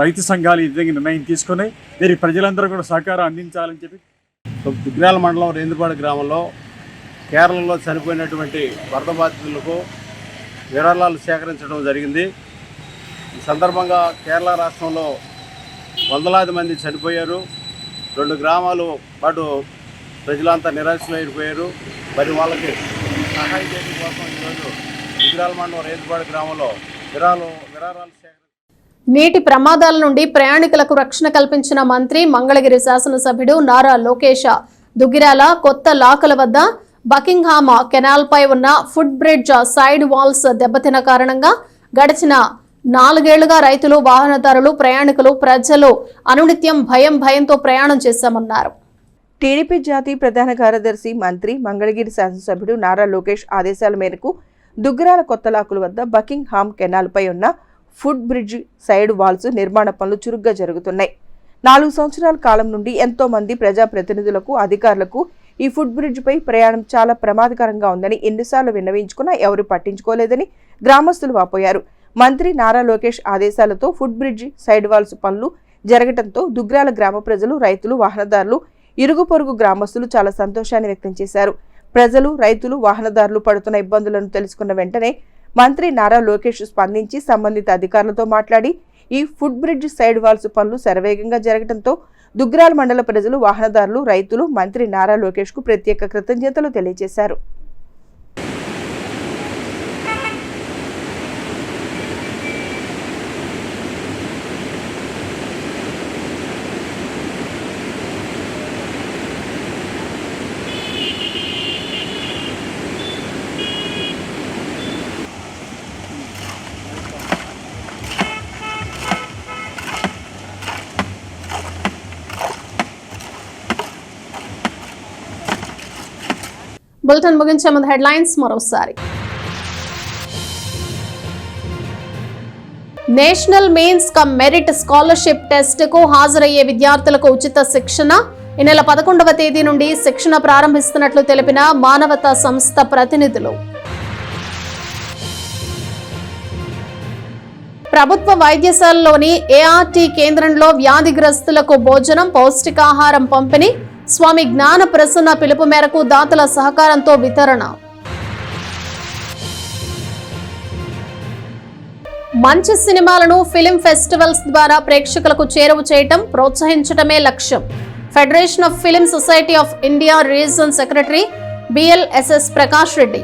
Speaker 22: రైతు సంఘాలు ఈ విధంగా నిర్ణయం తీసుకుని దీనికి ప్రజలందరూ కూడా సహకారం అందించాలని చెప్పి
Speaker 23: దుగ్గిరాల మండలం రేందుపాడు గ్రామంలో కేరళలో చనిపోయినటువంటి వరద బాధితులకు విరాళాలు సేకరించడం జరిగింది. ఈ సందర్భంగా కేరళ రాష్ట్రంలో వందలాది మంది చనిపోయారు. 2 గ్రామాలు పాటు ప్రజలంతా నిరాశలైపోయారు. మరి వాళ్ళకి సహాయం చేయడం కోసం ఈరోజు దుగ్గిరాల మండలం రేందుపాడు గ్రామంలో విరాళాలు
Speaker 1: నీటి ప్రమాదాల నుండి ప్రయాణికులకు రక్షణ కల్పించిన మంత్రి మంగళగిరి శాసనసభ్యుడు నారా లోకేష్ దుగ్గిరాల కొత్త లాకల వద్ద బకింగ్హామ్ కెనాల్ పై ఉన్న ఫుట్ బ్రిడ్జ్ సైడ్ వాల్స్ దెబ్బతిన కారణంగా గడిచిన 4 ఏళ్లుగా రైతులు, వాహనదారులు, ప్రయాణికులు, ప్రజలు అనునిత్యం భయంతో ప్రయాణం చేశామన్నారు.
Speaker 2: టీడీపీ జాతీయ ప్రధాన కార్యదర్శి మంత్రి మంగళగిరి శాసనసభ్యుడు నారా లోకేష్ ఆదేశాల మేరకు దుగ్గరాల కొత్తలాకుల వద్ద బకింగ్ హామ్ కెనాల్పై ఉన్న ఫుట్ బ్రిడ్జ్ సైడ్ వాల్స్ నిర్మాణ పనులు చురుగ్గా జరుగుతున్నాయి. 4 సంవత్సరాల కాలం నుండి ఎంతో మంది ప్రజాప్రతినిధులకు, అధికారులకు ఈ ఫుట్ బ్రిడ్జ్పై ప్రయాణం చాలా ప్రమాదకరంగా ఉందని ఎన్నిసార్లు విన్నవించుకున్నా ఎవరూ పట్టించుకోలేదని గ్రామస్తులు వాపోయారు. మంత్రి నారా లోకేష్ ఆదేశాలతో ఫుట్ బ్రిడ్జ్ సైడ్ వాల్స్ పనులు జరగడంతో దుగ్రాల గ్రామ ప్రజలు, రైతులు, వాహనదారులు, ఇరుగు పొరుగు గ్రామస్తులు చాలా సంతోషాన్ని వ్యక్తం చేశారు. ప్రజలు, రైతులు, వాహనదారులు పడుతున్న ఇబ్బందులను తెలుసుకున్న వెంటనే మంత్రి నారా లోకేష్ స్పందించి సంబంధిత అధికారులతో మాట్లాడి ఈ ఫుట్ బ్రిడ్జ్ సైడ్ వాల్స్ పనులు శరవేగంగా జరగడంతో దుగ్రాల మండల ప్రజలు, వాహనదారులు, రైతులు మంత్రి నారా లోకేష్ కు ప్రత్యేక కృతజ్ఞతలు తెలియజేశారు.
Speaker 1: బులెటిన్ ముగించే ముందు హెడ్లైన్స్ మరోసారి. National means cum merit scholarship test కు హాజరయ్యే విద్యార్థులకు ఉచిత శిక్షణ. ఈ నెల 11వ తేదీ నుండి శిక్షణ ప్రారంభిస్తున్నట్లు తెలిపిన మానవతా సంస్థ ప్రతినిధులు. ప్రభుత్వ వైద్యశాలలోని ఏఆర్టీ కేంద్రంలో వ్యాధిగ్రస్తులకు భోజనం, పౌష్టికాహారం పంపిణీ. స్వామి జ్ఞాన ప్రసన్న పిలుపు మేరకు దాతల సహకారంతో వితరణ. మంచి సినిమాలను ఫిలిం ఫెస్టివల్స్ ద్వారా ప్రేక్షకులకు చేరువ చేయటం, ప్రోత్సహించటమే లక్ష్యం. Federation of film society of India region secretary BLSS Prakash Reddy.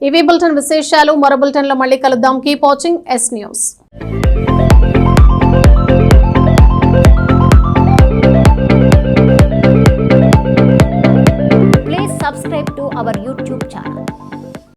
Speaker 1: ఇవి బులెటిన్ విశేషాలు. మరో బులెటిన్లో మళ్ళీ కలుద్దాం. Keep watching S News.
Speaker 4: Please subscribe to our YouTube channel.